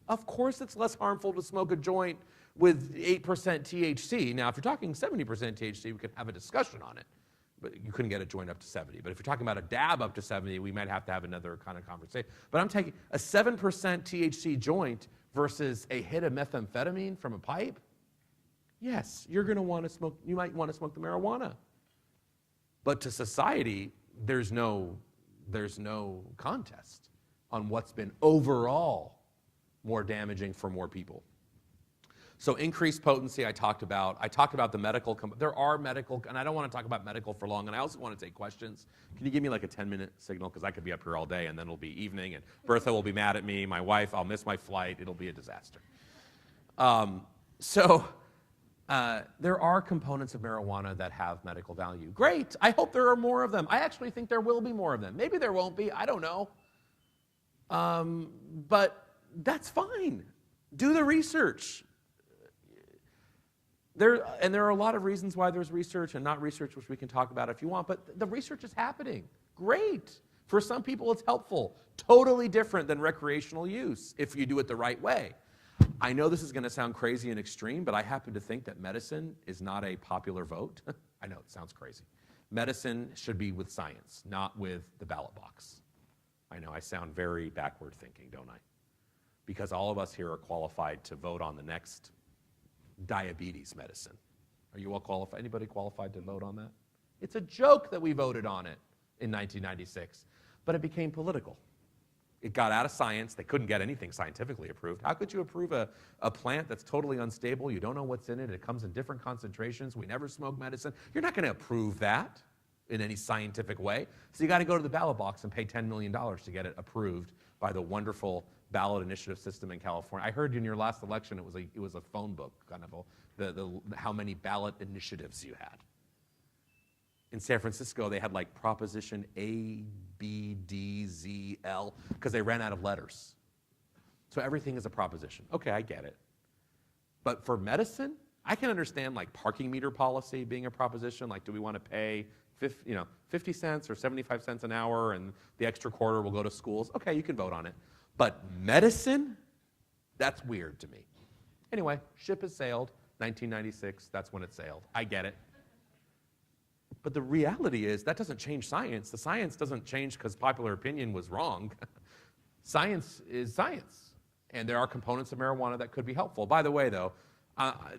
Of course it's less harmful to smoke a joint with 8% THC. Now, if you're talking 70% THC, we could have a discussion on it. But you couldn't get a joint up to 70. But if you're talking about a dab up to 70, we might have to have another kind of conversation. But I'm taking a 7% THC joint versus a hit of methamphetamine from a pipe. Yes, you're going to want to smoke, you might want to smoke the marijuana. But to society, there's no contest on what's been overall more damaging for more people. So increased potency, I talked about the medical, there are medical, and I don't want to talk about medical for long, and I also want to take questions. Can you give me like a 10-minute signal? Because I could be up here all day, and then it'll be evening, and Bertha will be mad at me, my wife, I'll miss my flight, it'll be a disaster. There are components of marijuana that have medical value. Great, I hope there are more of them. I actually think there will be more of them. Maybe there won't be, I don't know. But that's fine. Do the research. There are a lot of reasons why there's research and not research, which we can talk about if you want, but the research is happening. Great. For some people, it's helpful. Totally different than recreational use if you do it the right way. I know this is going to sound crazy and extreme, but I happen to think that medicine is not a popular vote. I know it sounds crazy. Medicine should be with science, not with the ballot box. I know I sound very backward thinking, don't I? Because all of us here are qualified to vote on the next diabetes medicine. Are you all qualified? Anybody qualified to vote on that? It's a joke that we voted on it in 1996, but it became political. It got out of science. They couldn't get anything scientifically approved. How could you approve a plant that's totally unstable? You don't know what's in it. It comes in different concentrations. We never smoke medicine. You're not going to approve that in any scientific way. So you got to go to the ballot box and pay $10 million to get it approved by the wonderful ballot initiative system in California. I heard in your last election it was a phone book, kind of how many ballot initiatives you had. In San Francisco, they had like Proposition A, B, D, Z, L, because they ran out of letters. So everything is a proposition. Okay, I get it. But for medicine, I can understand like parking meter policy being a proposition, like do we want to pay 50 cents or 75 cents an hour and the extra quarter will go to schools? Okay, you can vote on it. But medicine, that's weird to me. Anyway, ship has sailed, 1996, that's when it sailed. I get it. But the reality is that doesn't change science. The science doesn't change because popular opinion was wrong. Science is science. And there are components of marijuana that could be helpful. By the way, though,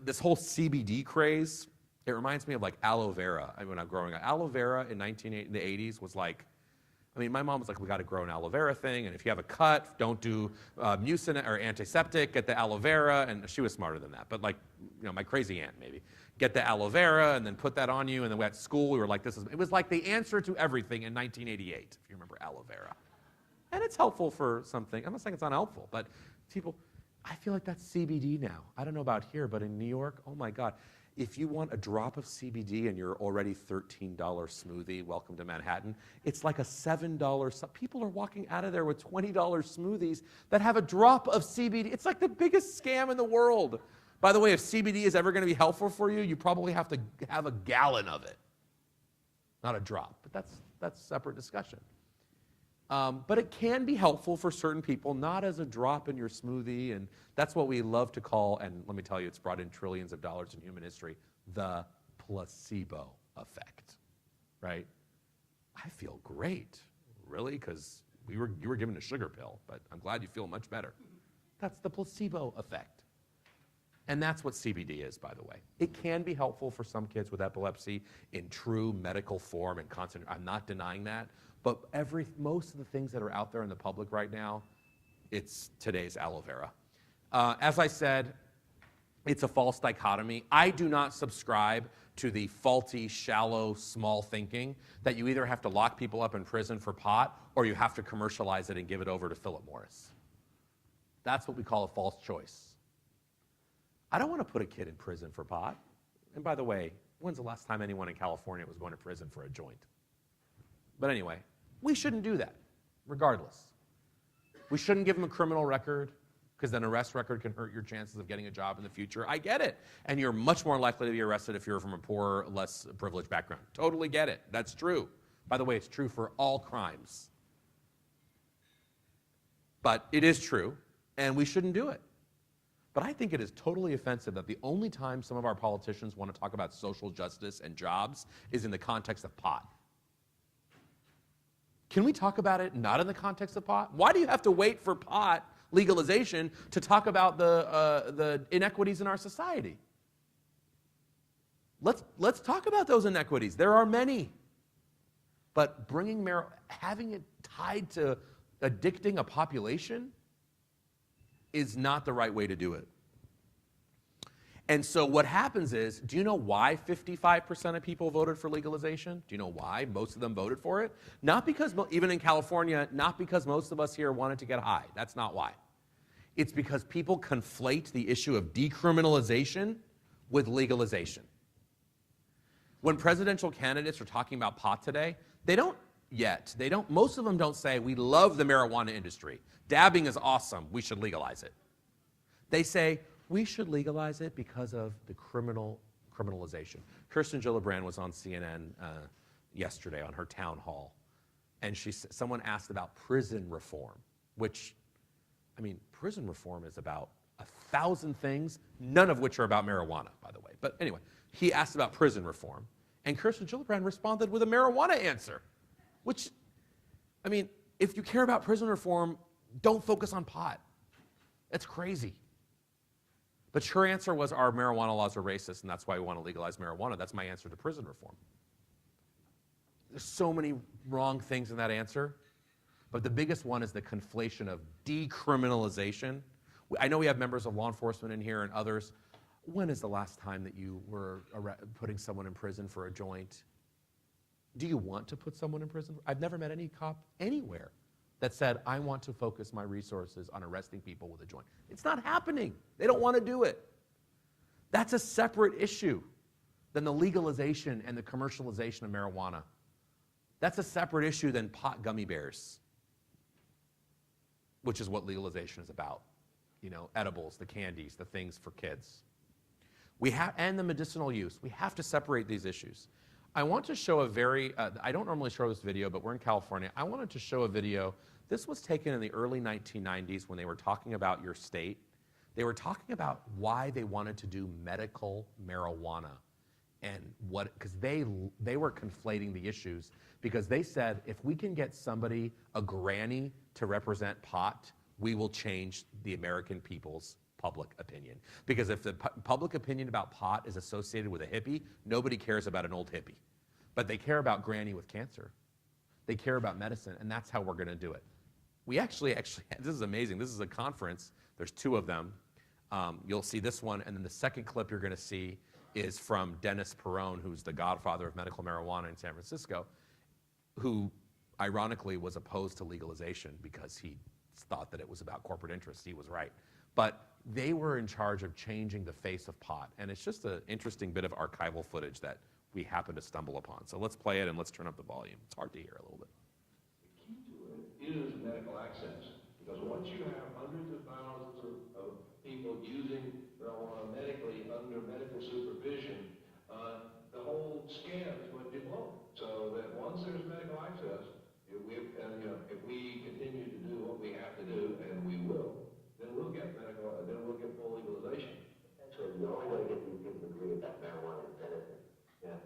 this whole CBD craze, it reminds me of like aloe vera when I'm growing up. Aloe vera in the 80s was like, I mean, my mom was like, we got to grow an aloe vera thing, and if you have a cut, don't do mucin or antiseptic, get the aloe vera, and she was smarter than that, but like, you know, my crazy aunt maybe. Get the aloe vera and then put that on you, and then at school we were like, it was like the answer to everything in 1988, if you remember aloe vera. And it's helpful for something. I'm not saying it's unhelpful, but people, I feel like that's CBD now. I don't know about here, but in New York, oh my God. If you want a drop of CBD and your already $13 smoothie, welcome to Manhattan, it's like a $7. People are walking out of there with $20 smoothies that have a drop of CBD. It's like the biggest scam in the world. By the way, if CBD is ever going to be helpful for you, you probably have to have a gallon of it. Not a drop, but that's a separate discussion. But it can be helpful for certain people, not as a drop in your smoothie, and that's what we love to call, and let me tell you, it's brought in trillions of dollars in human history, the placebo effect, right? I feel great, really, because you were given a sugar pill, but I'm glad you feel much better. That's the placebo effect. And that's what CBD is, by the way. It can be helpful for some kids with epilepsy in true medical form and constant. I'm not denying that. But most of the things that are out there in the public right now, it's today's aloe vera. As I said, it's a false dichotomy. I do not subscribe to the faulty, shallow, small thinking that you either have to lock people up in prison for pot or you have to commercialize it and give it over to Philip Morris. That's what we call a false choice. I don't want to put a kid in prison for pot. And by the way, when's the last time anyone in California was going to prison for a joint? But anyway, we shouldn't do that, regardless. We shouldn't give them a criminal record, because an arrest record can hurt your chances of getting a job in the future. I get it. And you're much more likely to be arrested if you're from a poor, less privileged background. Totally get it. That's true. By the way, it's true for all crimes. But it is true, and we shouldn't do it. But I think it is totally offensive that the only time some of our politicians want to talk about social justice and jobs is in the context of pot. Can we talk about it not in the context of pot? Why do you have to wait for pot legalization to talk about the inequities in our society? Let's talk about those inequities. There are many. But having it tied to addicting a population is not the right way to do it. And so what happens is, do you know why 55% of people voted for legalization? Do you know why most of them voted for it? Not because, even in California, not because most of us here wanted to get high. That's not why. It's because people conflate the issue of decriminalization with legalization. When presidential candidates are talking about pot today, most of them don't say, we love the marijuana industry. Dabbing is awesome, we should legalize it. They say, we should legalize it because of the criminalization. Kirsten Gillibrand was on CNN yesterday on her town hall, and someone asked about prison reform, which, I mean, prison reform is about 1,000 things, none of which are about marijuana, by the way. But anyway, he asked about prison reform, and Kirsten Gillibrand responded with a marijuana answer, which, I mean, if you care about prison reform, don't focus on pot. That's crazy. But her answer was, our marijuana laws are racist, and that's why we want to legalize marijuana. That's my answer to prison reform. There's so many wrong things in that answer, but the biggest one is the conflation of decriminalization. I know we have members of law enforcement in here and others. When is the last time that you were putting someone in prison for a joint? Do you want to put someone in prison? I've never met any cop anywhere that said, I want to focus my resources on arresting people with a joint. It's not happening. They don't want to do it. That's a separate issue than the legalization and the commercialization of marijuana. That's a separate issue than pot gummy bears, which is what legalization is about. You know, edibles, the candies, the things for kids. And the medicinal use. We have to separate these issues. I want to show I don't normally show this video, but we're in California. I wanted to show a video. This was taken in the early 1990s when they were talking about your state. They were talking about why they wanted to do medical marijuana and because they were conflating the issues, because they said, if we can get somebody, a granny, to represent pot, we will change the American people's public opinion. Because if the public opinion about pot is associated with a hippie, nobody cares about an old hippie. But they care about granny with cancer. They care about medicine, and that's how we're going to do it. We actually, this is amazing. This is a conference. There's 2 of them. You'll see this one, and then the second clip you're going to see is from Dennis Perrone, who's the godfather of medical marijuana in San Francisco, who ironically was opposed to legalization because he thought that it was about corporate interests. He was right. But they were in charge of changing the face of pot, and it's just an interesting bit of archival footage that we happen to stumble upon. So let's play it, and let's turn up the volume. It's hard to hear a little bit. The key to it is medical access, because once you have hundreds of thousands of people using marijuana medically under medical supervision, the whole scam is going to get blown. So that once there's medical access, if we continue to do what we have to do, and we will, then we'll get full legalization. Actually, the only way to get these people to agree about marijuana is medicine. Yeah.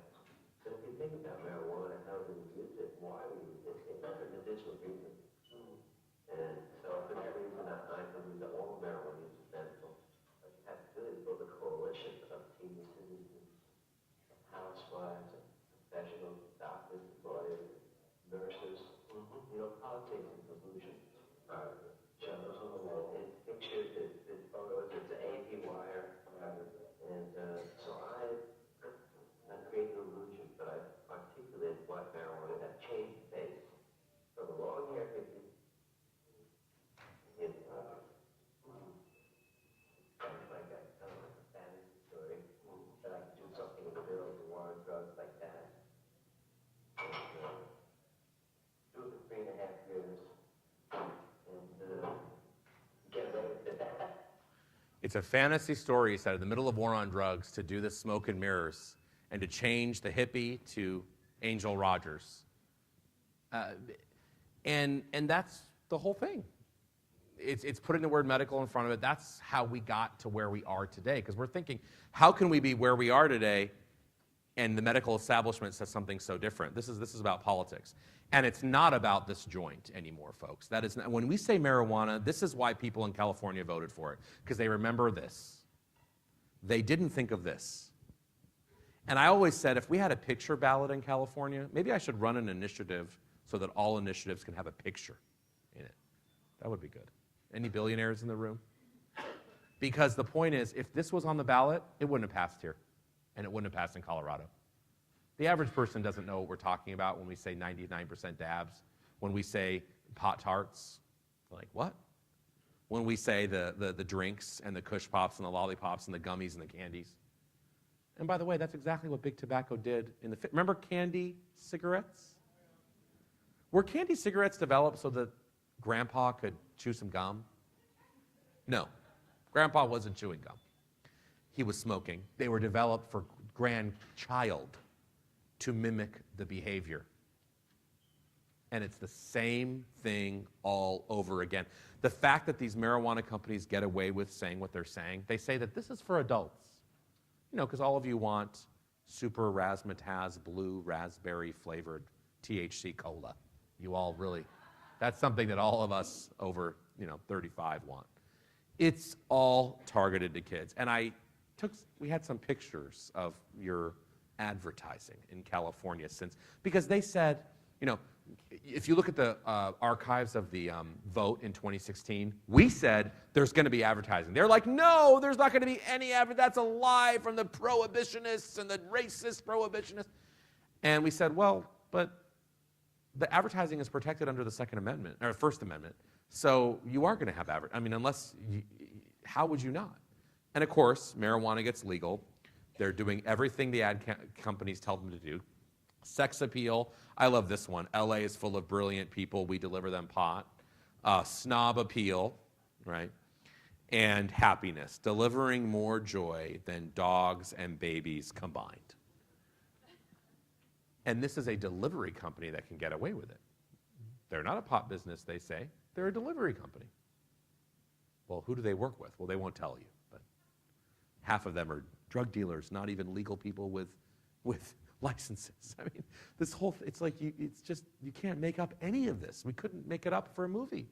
But if you think about marijuana, how do we use it, why we use it, it's not a medicinal reason. And so for that reason, I believe that all marijuana use is medical. What you have to do is build a coalition of senior citizens, housewives, professionals, doctors, lawyers, nurses. Politics is illusion. It's pictures, it's photos, it's an AP wire. And so I create an illusion, but I articulate what marijuana has changed the face. So the long hair hippie is kind of like a fantasy story that I could do something in the middle of the war on drugs like that. And, do it for 3.5 years and get away with that. It's a fantasy story set in the middle of war on drugs to do this smoke and mirrors and to change the hippie to Angel Rogers. And that's the whole thing. It's putting the word medical in front of it. That's how we got to where we are today, because we're thinking, how can we be where we are today and the medical establishment says something so different? This is about politics. And it's not about this joint anymore, folks. That is not, when we say marijuana, this is why people in California voted for it, because they remember this. They didn't think of this. And I always said, if we had a picture ballot in California, maybe I should run an initiative so that all initiatives can have a picture in it. That would be good. Any billionaires in the room? Because the point is, if this was on the ballot, it wouldn't have passed here, and it wouldn't have passed in Colorado. The average person doesn't know what we're talking about when we say 99% dabs, when we say pot tarts. Like, what? When we say the drinks and the Kush Pops and the lollipops and the gummies and the candies. And by the way, that's exactly what Big Tobacco did in the... Remember candy cigarettes? Were candy cigarettes developed so that Grandpa could chew some gum? No. Grandpa wasn't chewing gum. He was smoking. They were developed for grandchild to mimic the behavior. And it's the same thing all over again. The fact that these marijuana companies get away with saying what they're saying, they say that this is for adults. You know, because all of you want super razzmatazz blue raspberry flavored THC cola. You all really, that's something that all of us over, 35 want. It's all targeted to kids. And we had some pictures of your advertising in California because they said, if you look at the archives of the vote in 2016, we said there's going to be advertising. They're like, no, there's not going to be any advertising. That's a lie from the prohibitionists and the racist prohibitionists. And we said, well, but the advertising is protected under the Second Amendment, or First Amendment. So you are going to have advertising. How would you not? And of course, marijuana gets legal. They're doing everything the ad companies tell them to do. Sex appeal. I love this one. LA is full of brilliant people. We deliver them pot. Snob appeal, right? And happiness. Delivering more joy than dogs and babies combined. And this is a delivery company that can get away with it. They're not a pot business, they say. They're a delivery company. Well, who do they work with? Well, they won't tell you. But half of them are drug dealers, not even legal people with licenses. I mean, it's like you can't make up any of this. We couldn't make it up for a movie.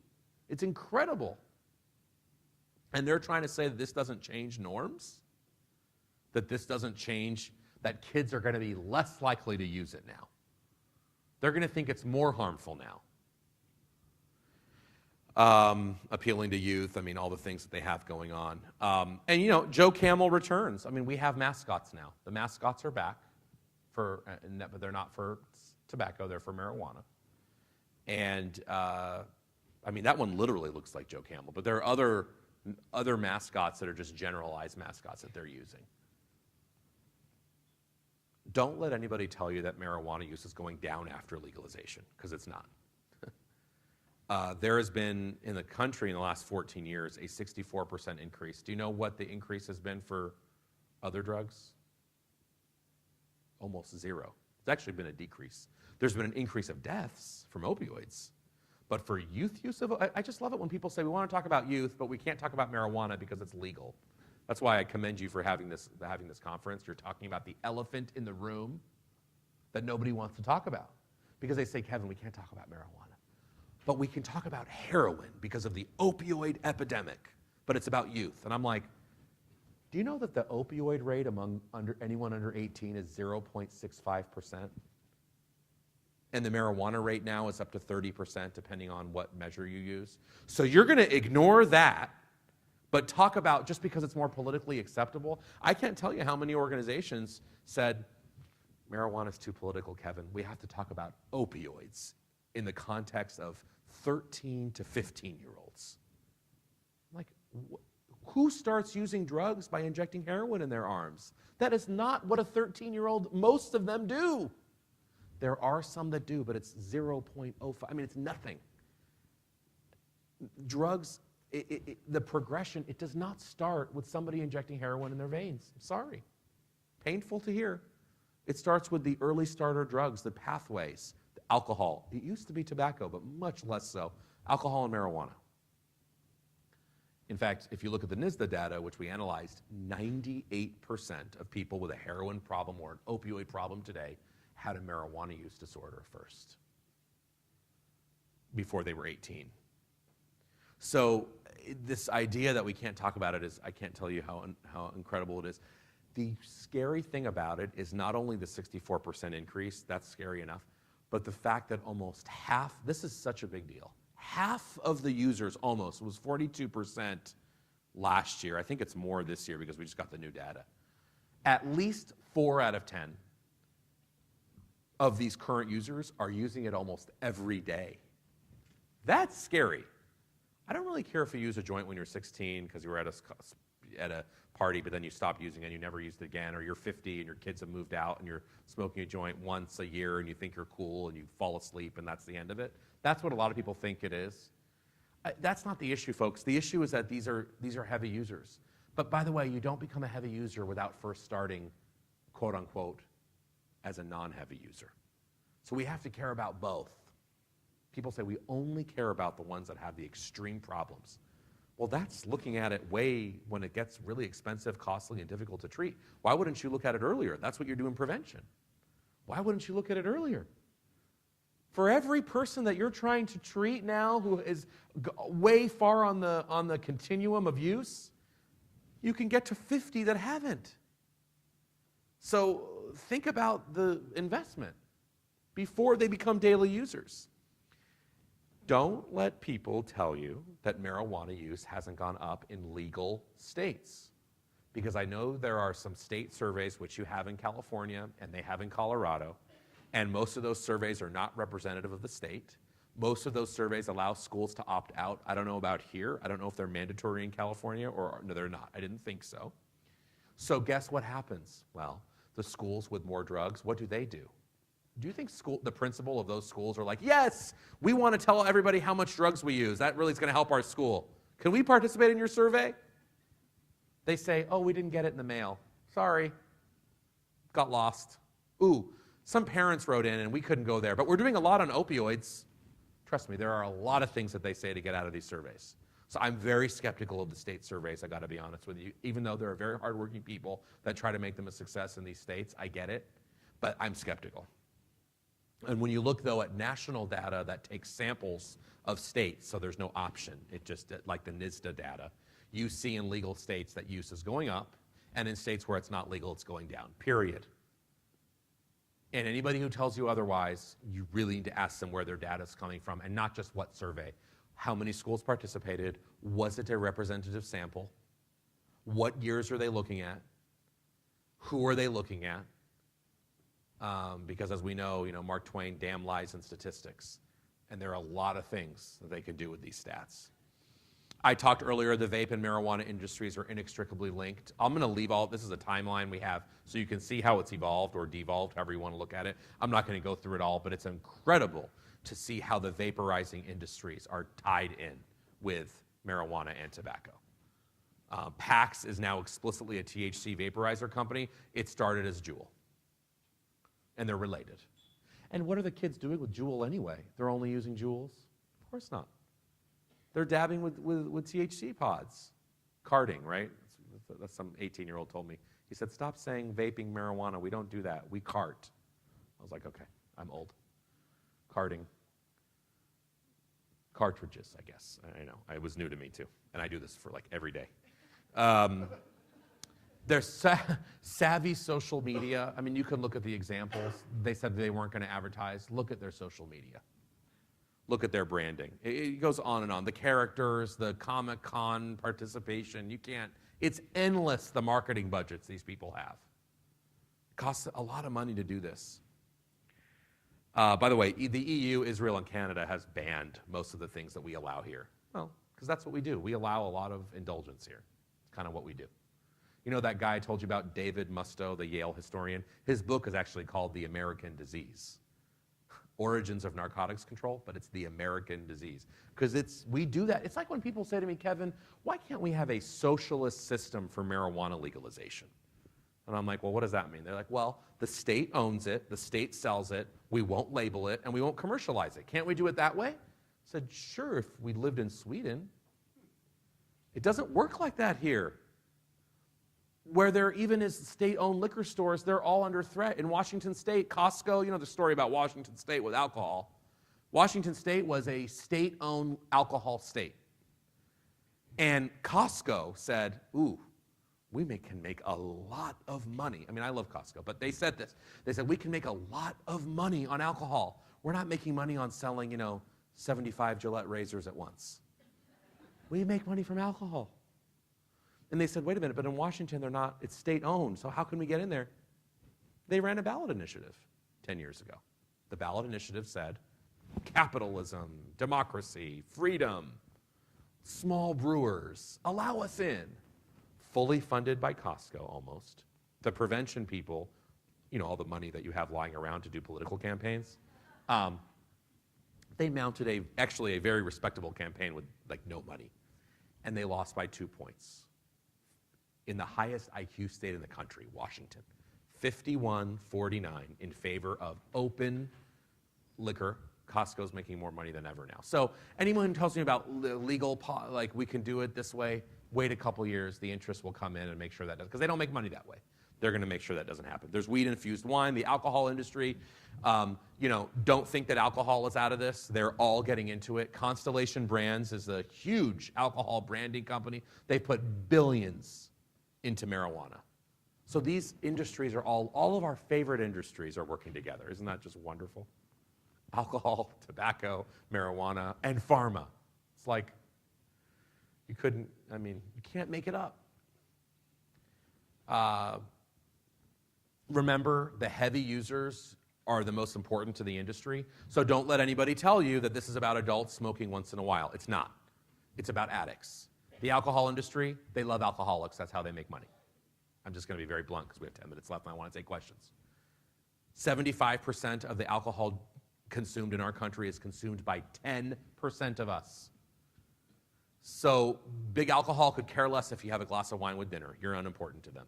It's incredible. And they're trying to say that this doesn't change norms, that this doesn't change, that kids are going to be less likely to use it now. They're going to think it's more harmful now. Appealing to youth, I mean, all the things that they have going on. And, you know, Joe Camel returns. I mean, we have mascots now. The mascots are back, but they're not for tobacco, they're for marijuana. And, I mean, that one literally looks like Joe Camel, but there are other mascots that are just generalized mascots that they're using. Don't let anybody tell you that marijuana use is going down after legalization, because it's not. There has been, in the country in the last 14 years, a 64% increase. Do you know what the increase has been for other drugs? Almost zero. It's actually been a decrease. There's been an increase of deaths from opioids. But for youth use of, I just love it when people say, we want to talk about youth, but we can't talk about marijuana because it's legal. That's why I commend you for having this conference. You're talking about the elephant in the room that nobody wants to talk about. Because they say, Kevin, we can't talk about marijuana. But we can talk about heroin because of the opioid epidemic. But it's about youth. And I'm like, do you know that the opioid rate among anyone under 18 is 0.65%? And the marijuana rate now is up to 30%, depending on what measure you use. So you're going to ignore that, but talk about just because it's more politically acceptable. I can't tell you how many organizations said, marijuana is too political, Kevin. We have to talk about opioids in the context of 13 to 15-year-olds. Like, who starts using drugs by injecting heroin in their arms? That is not what a 13-year-old, most of them do. There are some that do, but it's 0.05. I mean, it's nothing. Drugs, the progression, it does not start with somebody injecting heroin in their veins. I'm sorry. Painful to hear. It starts with the early starter drugs, the pathways, the alcohol. It used to be tobacco, but much less so. Alcohol and marijuana. In fact, if you look at the NISDA data, which we analyzed, 98% of people with a heroin problem or an opioid problem today had a marijuana use disorder first, before they were 18. So this idea that we can't talk about it is, I can't tell you how incredible it is. The scary thing about it is not only the 64% increase, that's scary enough, but the fact that almost half, this is such a big deal, half of the users almost, was 42% last year. I think it's more this year because we just got the new data. At least 4 out of 10 of these current users are using it almost every day. That's scary. I don't really care if you use a joint when you're 16 because you were at a party, but then you stopped using it and you never used it again, or you're 50 and your kids have moved out and you're smoking a joint once a year and you think you're cool and you fall asleep and that's the end of it. That's what a lot of people think it is. That's not the issue, folks. The issue is that these are heavy users. But by the way, you don't become a heavy user without first starting, quote unquote, as a non-heavy user. So we have to care about both. People say we only care about the ones that have the extreme problems. Well, that's looking at it way when it gets really expensive, costly, and difficult to treat. Why wouldn't you look at it earlier? That's what you're doing prevention. Why wouldn't you look at it earlier? For every person that you're trying to treat now who is way far on the continuum of use, you can get to 50 that haven't. So think about the investment before they become daily users. Don't let people tell you that marijuana use hasn't gone up in legal states. Because I know there are some state surveys, which you have in California and they have in Colorado, and most of those surveys are not representative of the state. Most of those surveys allow schools to opt out. I don't know about here. I don't know if they're mandatory in California or no, they're not. I didn't think so. So guess what happens? Well, the schools with more drugs, what do? Do you think the principal of those schools are like, yes, we want to tell everybody how much drugs we use. That really is going to help our school. Can we participate in your survey? They say, oh, we didn't get it in the mail. Sorry. Got lost. Ooh, some parents wrote in and we couldn't go there. But we're doing a lot on opioids. Trust me, there are a lot of things that they say to get out of these surveys. So I'm very skeptical of the state surveys, I got to be honest with you. Even though there are very hardworking people that try to make them a success in these states, I get it. But I'm skeptical. And when you look, though, at national data that takes samples of states, so there's no option, it just, like the NISDA data, you see in legal states that use is going up, and in states where it's not legal, it's going down, period. And anybody who tells you otherwise, you really need to ask them where their data is coming from, and not just what survey. How many schools participated? Was it a representative sample? What years are they looking at? Who are they looking at? Because as we know, Mark Twain, damn lies and statistics. And there are a lot of things that they can do with these stats. I talked earlier, the vape and marijuana industries are inextricably linked. I'm going to leave this is a timeline we have, so you can see how it's evolved or devolved, however you want to look at it. I'm not going to go through it all, but it's incredible to see how the vaporizing industries are tied in with marijuana and tobacco. PAX is now explicitly a THC vaporizer company. It started as Juul. And they're related. And what are the kids doing with Juul anyway? They're only using Juuls? Of course not. They're dabbing with THC pods. Carding, right? That's some 18-year-old told me. He said, stop saying vaping marijuana. We don't do that. We cart. I was like, okay, I'm old. Carding. Cartridges, I guess. I know. It was new to me, too. And I do this for like every day. There's savvy social media. I mean, you can look at the examples. They said they weren't going to advertise. Look at their social media. Look at their branding. It goes on and on. The characters, the Comic-Con participation, you can't. It's endless, the marketing budgets these people have. It costs a lot of money to do this. By the way, the EU, Israel, and Canada has banned most of the things that we allow here. Well, because that's what we do. We allow a lot of indulgence here. It's kind of what we do. You know that guy I told you about, David Musto, the Yale historian? His book is actually called The American Disease. Origins of Narcotics Control, but it's the American disease. Because we do that. It's like when people say to me, Kevin, why can't we have a socialist system for marijuana legalization? And I'm like, well, what does that mean? They're like, well, the state owns it, the state sells it, we won't label it, and we won't commercialize it. Can't we do it that way? I said, sure, if we lived in Sweden. It doesn't work like that here. Where there even is state-owned liquor stores, they're all under threat. In Washington State, Costco, you know the story about Washington State with alcohol. Washington State was a state-owned alcohol state. And Costco said, ooh, we can make a lot of money. I mean, I love Costco, but they said this. They said, we can make a lot of money on alcohol. We're not making money on selling, 75 Gillette razors at once. We make money from alcohol. And they said, wait a minute, but in Washington, they're not, it's state-owned, so how can we get in there? They ran a ballot initiative 10 years ago. The ballot initiative said, capitalism, democracy, freedom, small brewers, allow us in. Fully funded by Costco, almost. The prevention people, all the money that you have lying around to do political campaigns, they mounted actually a very respectable campaign with no money. And they lost by 2 points. In the highest IQ state in the country, Washington, 51-49 in favor of open liquor. Costco's making more money than ever now. So anyone who tells me about legal, we can do it this way, wait a couple years, the interest will come in and make sure that does, because they don't make money that way. They're going to make sure that doesn't happen. There's weed-infused wine, the alcohol industry. Don't think that alcohol is out of this. They're all getting into it. Constellation Brands is a huge alcohol branding company. They put billions into marijuana. So these industries are all of our favorite industries are working together. Isn't that just wonderful? Alcohol, tobacco, marijuana, and pharma. It's like you can't make it up. Remember, the heavy users are the most important to the industry. So don't let anybody tell you that this is about adults smoking once in a while. It's not. It's about addicts. The alcohol industry, they love alcoholics. That's how they make money. I'm just going to be very blunt because we have 10 minutes left and I want to take questions. 75% of the alcohol consumed in our country is consumed by 10% of us. So big alcohol could care less if you have a glass of wine with dinner. You're unimportant to them.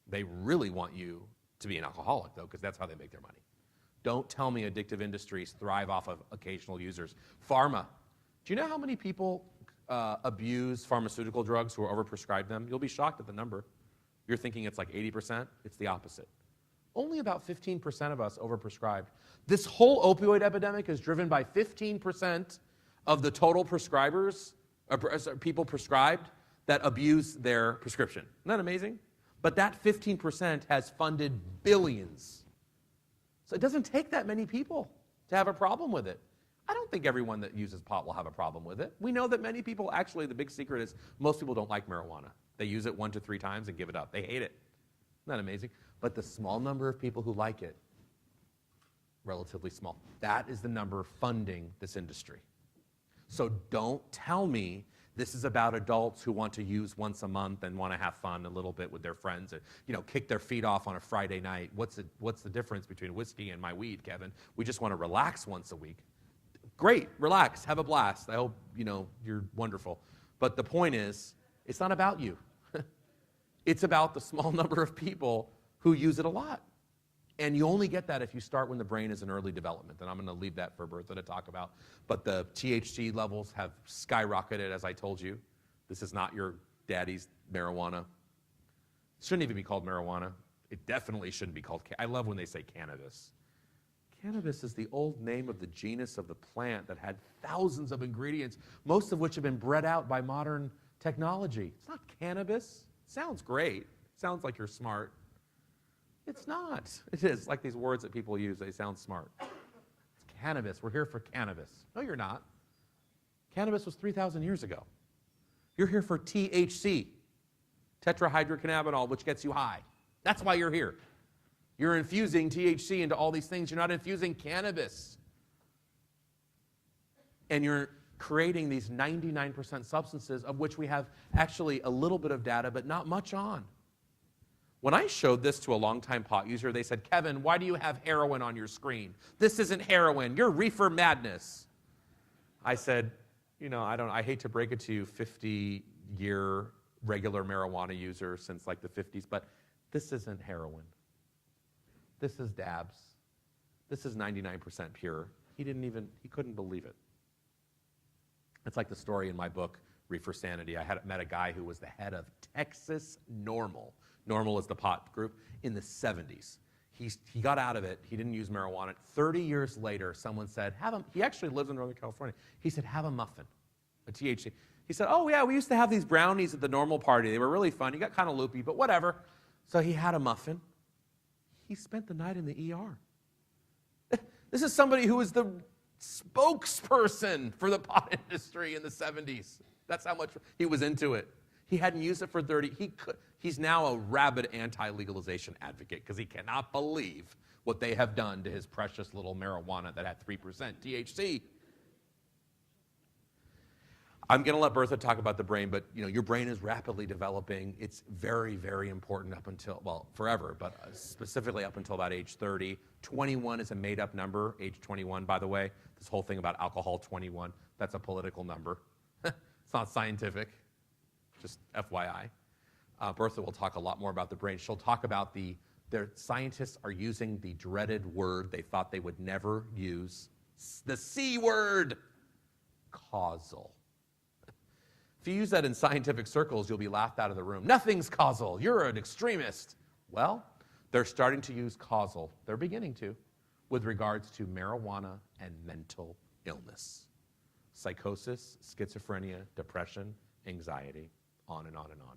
They really want you to be an alcoholic, though, because that's how they make their money. Don't tell me addictive industries thrive off of occasional users. Pharma. Do you know how many people abuse pharmaceutical drugs who are overprescribed them? You'll be shocked at the number. You're thinking it's like 80%. It's the opposite. Only about 15% of us overprescribed. This whole opioid epidemic is driven by 15% of the total prescribers, people prescribed, that abuse their prescription. Isn't that amazing? But that 15% has funded billions So it doesn't take that many people to have a problem with it. I don't think everyone that uses pot will have a problem with it. We know that many people, actually, the big secret is most people don't like marijuana. They use it 1 to 3 times and give it up. They hate it. Isn't that amazing? But the small number of people who like it, relatively small, that is the number funding this industry. So don't tell me this is about adults who want to use once a month and want to have fun a little bit with their friends and, kick their feet off on a Friday night. What's the difference between whiskey and my weed, Kevin? We just want to relax once a week. Great, relax, have a blast. I hope, you're wonderful. But the point is, it's not about you. It's about the small number of people who use it a lot. And you only get that if you start when the brain is in early development. And I'm going to leave that for Bertha to talk about. But the THC levels have skyrocketed, as I told you. This is not your daddy's marijuana. It shouldn't even be called marijuana. It definitely shouldn't be called, I love when they say cannabis. Cannabis is the old name of the genus of the plant that had thousands of ingredients, most of which have been bred out by modern technology. It's not cannabis. It sounds great. It sounds like you're smart. It's not. It is like these words that people use. They sound smart. It's cannabis. We're here for cannabis. No, you're not. Cannabis was 3,000 years ago. You're here for THC, tetrahydrocannabinol, which gets you high. That's why you're here. You're infusing THC into all these things. You're not infusing cannabis. And you're creating these 99% substances, of which we have actually a little bit of data, but not much on. When I showed this to a longtime pot user, they said, Kevin, why do you have heroin on your screen? This isn't heroin. You're reefer madness. I said, I hate to break it to you, 50-year regular marijuana user since like the 50s, but this isn't heroin. This is dabs. This is 99% pure. He couldn't believe it. It's like the story in my book, Reefer Sanity. I had met a guy who was the head of Texas Normal. Normal is the pot group, in the 70s. He got out of it. He didn't use marijuana. 30 years later, someone said, he actually lives in Northern California. He said, have a muffin, a THC. He said, oh, yeah, we used to have these brownies at the Normal party. They were really fun. He got kind of loopy, but whatever. So he had a muffin. He spent the night in the ER. This is somebody who was the spokesperson for the pot industry in the 70s. That's how much he was into it. He hadn't used it for 30. He's now a rabid anti-legalization advocate because he cannot believe what they have done to his precious little marijuana that had 3% THC. I'm going to let Bertha talk about the brain, but your brain is rapidly developing. It's very, very important up until, forever, but specifically up until about age 30. 21 is a made-up number, age 21, by the way. This whole thing about alcohol, 21, that's a political number. It's not scientific, just FYI. Bertha will talk a lot more about the brain. She'll talk about their scientists are using the dreaded word they thought they would never use, the C word, causal. If you use that in scientific circles, you'll be laughed out of the room. Nothing's causal. You're an extremist. Well, they're starting to use causal. They're beginning to, with regards to marijuana and mental illness. Psychosis, schizophrenia, depression, anxiety, on and on and on.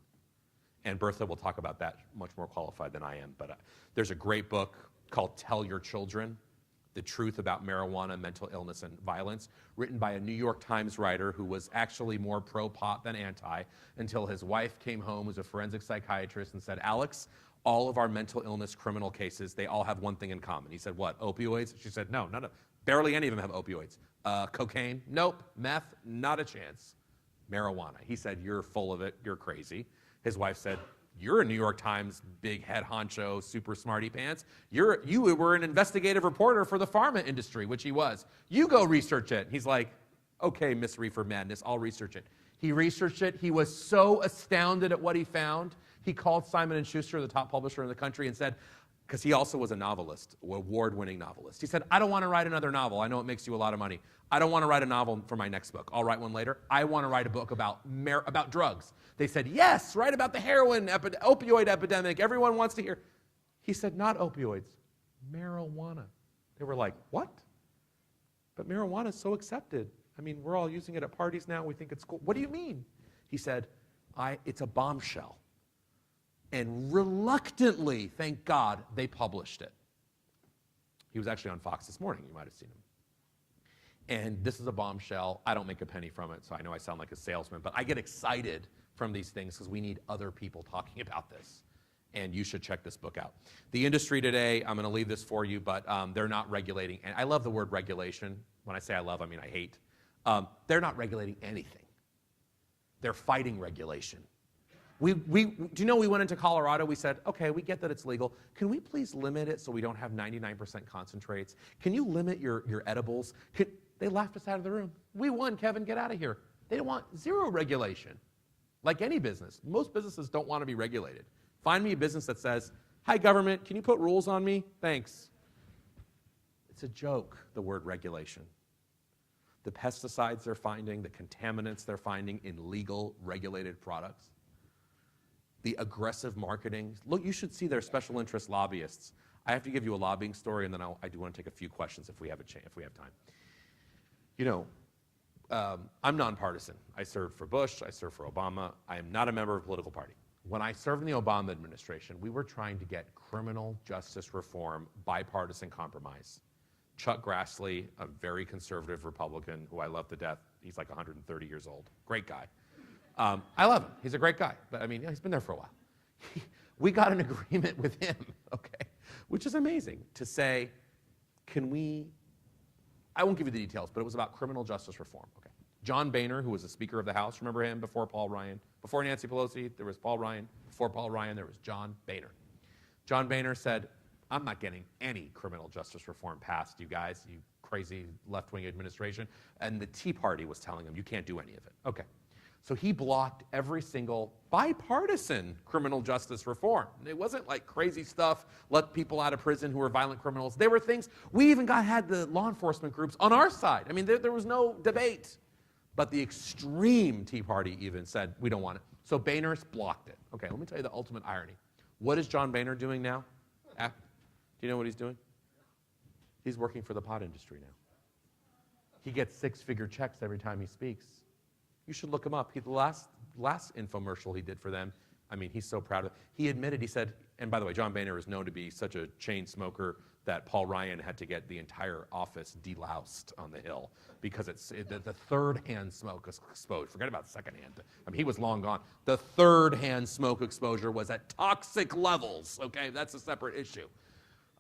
And Bertha will talk about that much more qualified than I am. But there's a great book called Tell Your Children, The Truth About Marijuana, Mental Illness, and Violence, written by a New York Times writer who was actually more pro-pot than anti, until his wife came home, who's a forensic psychiatrist, and said, Alex, all of our mental illness criminal cases, they all have one thing in common. He said, what, opioids? She said, no, barely any of them have opioids. Cocaine? Nope. Meth? Not a chance. Marijuana. He said, you're full of it. You're crazy. His wife said, you're a New York Times big head honcho, super smarty pants. You were an investigative reporter for the pharma industry, which he was. You go research it. He's like, okay, Miss Reefer Madness, I'll research it. He researched it. He was so astounded at what he found. He called Simon & Schuster, the top publisher in the country, and said, because he also was a novelist, an award-winning novelist. He said, I don't want to write another novel. I know it makes you a lot of money. I don't want to write a novel for my next book. I'll write one later. I want to write a book about drugs. They said, yes, write about the heroin opioid epidemic. Everyone wants to hear. He said, not opioids, marijuana. They were like, what? But marijuana is so accepted. I mean, we're all using it at parties now. We think it's cool. What do you mean? He said, it's a bombshell. And reluctantly, thank God, they published it. He was actually on Fox this morning. You might have seen him. And this is a bombshell. I don't make a penny from it, so I know I sound like a salesman, but I get excited from these things because we need other people talking about this. And you should check this book out. The industry today, I'm going to leave this for you, but they're not regulating. And I love the word regulation. When I say I love, I mean I hate. They're not regulating anything. They're fighting regulation. Do you know we went into Colorado, we said, okay, we get that it's legal. Can we please limit it so we don't have 99% concentrates? Can you limit your edibles? They laughed us out of the room. We won, Kevin, get out of here. They want zero regulation. Like any business. Most businesses don't want to be regulated. Find me a business that says, hi government, can you put rules on me? Thanks. It's a joke, the word regulation. The pesticides they're finding, the contaminants they're finding in legal, regulated products, the aggressive marketing. Look, you should see their special interest lobbyists. I have to give you a lobbying story, and then I do want to take a few questions if we have time. You know, I'm nonpartisan. I served for Bush, I served for Obama. I am not a member of a political party. When I served in the Obama administration, we were trying to get criminal justice reform, bipartisan compromise. Chuck Grassley, a very conservative Republican who I love to death, he's like 130 years old, great guy. I love him, he's a great guy, but I mean, he's been there for a while. We got an agreement with him, okay, which is amazing, to say, I won't give you the details, but it was about criminal justice reform, okay. John Boehner, who was the Speaker of the House, remember him, before Paul Ryan? Before Nancy Pelosi, there was Paul Ryan. Before Paul Ryan, there was John Boehner. John Boehner said, I'm not getting any criminal justice reform passed, you guys, you crazy left-wing administration. And the Tea Party was telling him, you can't do any of it. Okay. So he blocked every single bipartisan criminal justice reform. It wasn't like crazy stuff, let people out of prison who were violent criminals. There were things, we even had the law enforcement groups on our side. I mean, there was no debate. But the extreme Tea Party even said, we don't want it. So Boehner's blocked it. Okay, let me tell you the ultimate irony. What is John Boehner doing now? Do you know what he's doing? He's working for the pot industry now. He gets six-figure checks every time he speaks. You should look him up. The last infomercial he did for them, I mean, he's so proud of it. He admitted, he said, and by the way, John Boehner is known to be such a chain smoker that Paul Ryan had to get the entire office deloused on the Hill because the third-hand smoke exposure. Forget about second-hand. I mean, he was long gone. The third-hand smoke exposure was at toxic levels. Okay, that's a separate issue.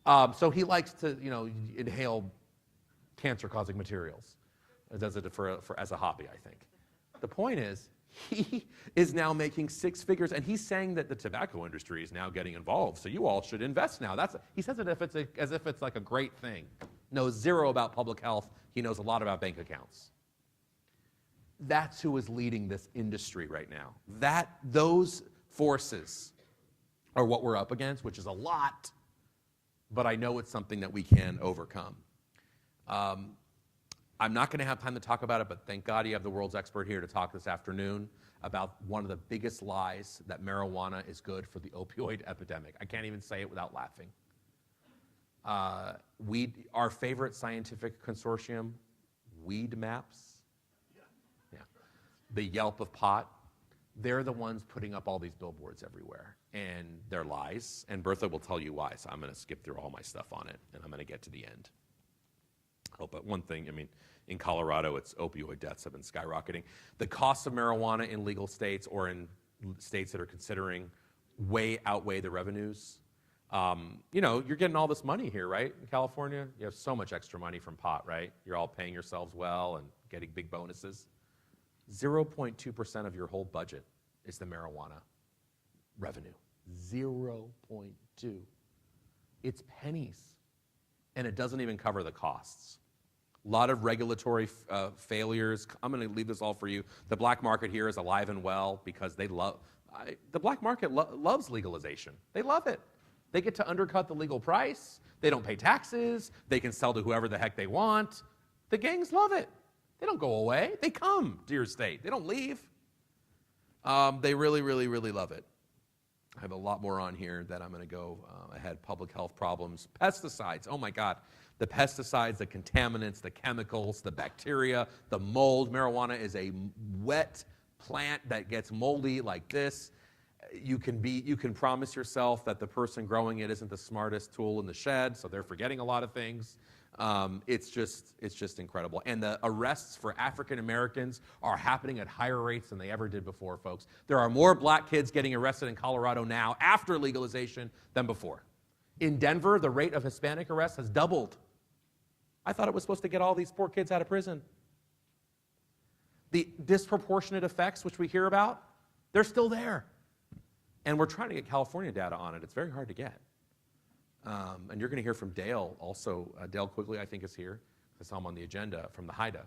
So he likes to, inhale cancer-causing materials. Does it as a hobby, I think. The point is, he is now making six figures, and he's saying that the tobacco industry is now getting involved, so you all should invest now. He says it as if it's like a great thing. Knows zero about public health. He knows a lot about bank accounts. That's who is leading this industry right now. Those forces are what we're up against, which is a lot, but I know it's something that we can overcome. I'm not going to have time to talk about it, but thank God you have the world's expert here to talk this afternoon about one of the biggest lies, that marijuana is good for the opioid epidemic. I can't even say it without laughing. Our favorite scientific consortium, Weed Maps, the Yelp of pot, they're the ones putting up all these billboards everywhere, and they're lies, and Bertha will tell you why, so I'm going to skip through all my stuff on it, and I'm going to get to the end. Oh, but one thing, I mean, in Colorado, opioid deaths have been skyrocketing. The costs of marijuana in legal states or in states that are considering outweigh the revenues. You're getting all this money here, right? In California, you have so much extra money from pot, right? You're all paying yourselves well and getting big bonuses. 0.2% of your whole budget is the marijuana revenue. 0.2. It's pennies. And it doesn't even cover the costs. A lot of regulatory failures. I'm going to leave this all for you. The black market here is alive and well because the black market loves legalization. They love it. They get to undercut the legal price. They don't pay taxes. They can sell to whoever the heck they want. The gangs love it. They don't go away. They come to your state. They don't leave. They really, really, really love it. I have a lot more on here that I'm going to go ahead. Public health problems. Pesticides. Oh, my God. The pesticides, the contaminants, the chemicals, the bacteria, the mold. Marijuana is a wet plant that gets moldy like this. you can promise yourself that the person growing it isn't the smartest tool in the shed, so they're forgetting a lot of things. It's just incredible. And the arrests for African Americans are happening at higher rates than they ever did before, folks. There are more black kids getting arrested in Colorado now after legalization than before. In Denver, the rate of Hispanic arrests has doubled. I thought it was supposed to get all these poor kids out of prison. The disproportionate effects, which we hear about, they're still there. And we're trying to get California data on it. It's very hard to get. And you're going to hear from Dale also. Dale Quigley, I think, is here. I saw him on the agenda from the HIDA,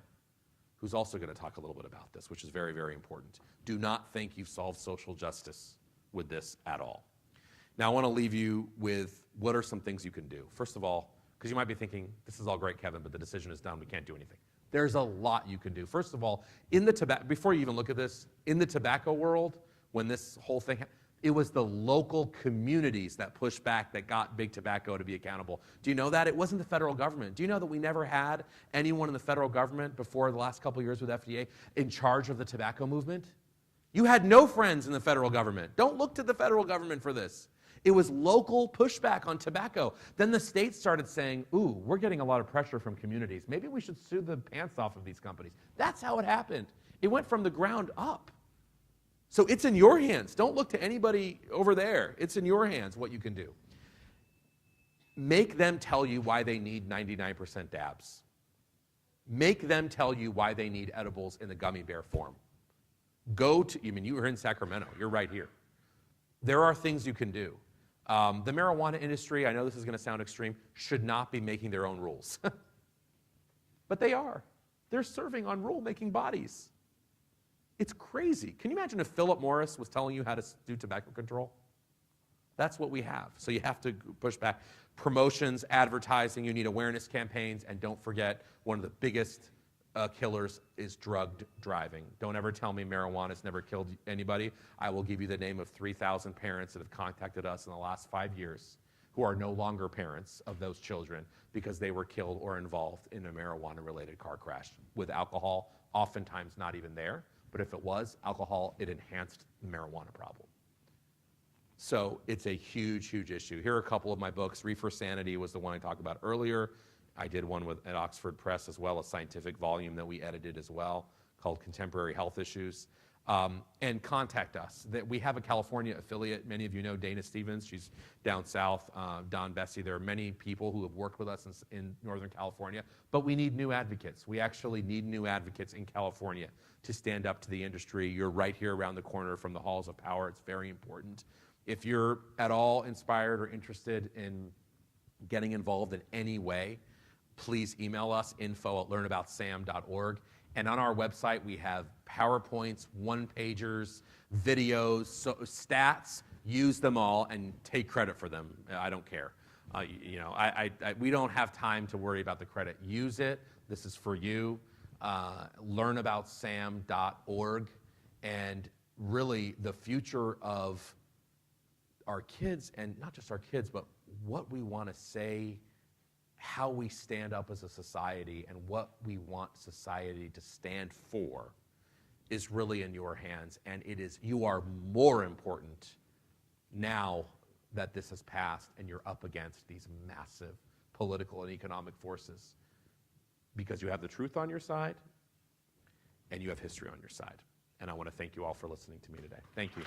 who's also going to talk a little bit about this, which is very, very important. Do not think you've solved social justice with this at all. Now, I want to leave you with what are some things you can do. First of all, because you might be thinking, this is all great, Kevin, but the decision is done. We can't do anything. There's a lot you can do. First of all, before you even look at this, in the tobacco world, when this whole thing happened, it was the local communities that pushed back that got big tobacco to be accountable. Do you know that? It wasn't the federal government. Do you know that we never had anyone in the federal government before the last couple of years with FDA in charge of the tobacco movement? You had no friends in the federal government. Don't look to the federal government for this. It was local pushback on tobacco. Then the states started saying, ooh, we're getting a lot of pressure from communities. Maybe we should sue the pants off of these companies. That's how it happened. It went from the ground up. So it's in your hands. Don't look to anybody over there. It's in your hands what you can do. Make them tell you why they need 99% dabs. Make them tell you why they need edibles in the gummy bear form. You were in Sacramento. You're right here. There are things you can do. The marijuana industry, I know this is going to sound extreme, should not be making their own rules. But they are. They're serving on rule-making bodies. It's crazy. Can you imagine if Philip Morris was telling you how to do tobacco control? That's what we have. So you have to push back. Promotions, advertising, you need awareness campaigns, and don't forget, one of the biggest killers is drugged driving. Don't ever tell me marijuana's never killed anybody. I will give you the name of 3,000 parents that have contacted us in the last 5 years who are no longer parents of those children because they were killed or involved in a marijuana-related car crash with alcohol, oftentimes not even there. But if it was alcohol, it enhanced the marijuana problem. So it's a huge, huge issue. Here are a couple of my books. Reefer Sanity was the one I talked about earlier. I did one at Oxford Press as well, a scientific volume that we edited as well called Contemporary Health Issues. And contact us. We have a California affiliate. Many of you know Dana Stevens. She's down south. Don Bessie. There are many people who have worked with us in Northern California. But we need new advocates. We actually need new advocates in California to stand up to the industry. You're right here around the corner from the halls of power. It's very important. If you're at all inspired or interested in getting involved in any way, please email us, info@learnaboutsam.org. And on our website, we have PowerPoints, one-pagers, videos, stats. Use them all and take credit for them. I don't care. We don't have time to worry about the credit. Use it. This is for you. Learnaboutsam.org. And really, the future of our kids, and not just our kids, but what we want to say, how we stand up as a society, and what we want society to stand for is really in your hands. And you are more important now that this has passed and you're up against these massive political and economic forces, because you have the truth on your side and you have history on your side. And I want to thank you all for listening to me today. Thank you.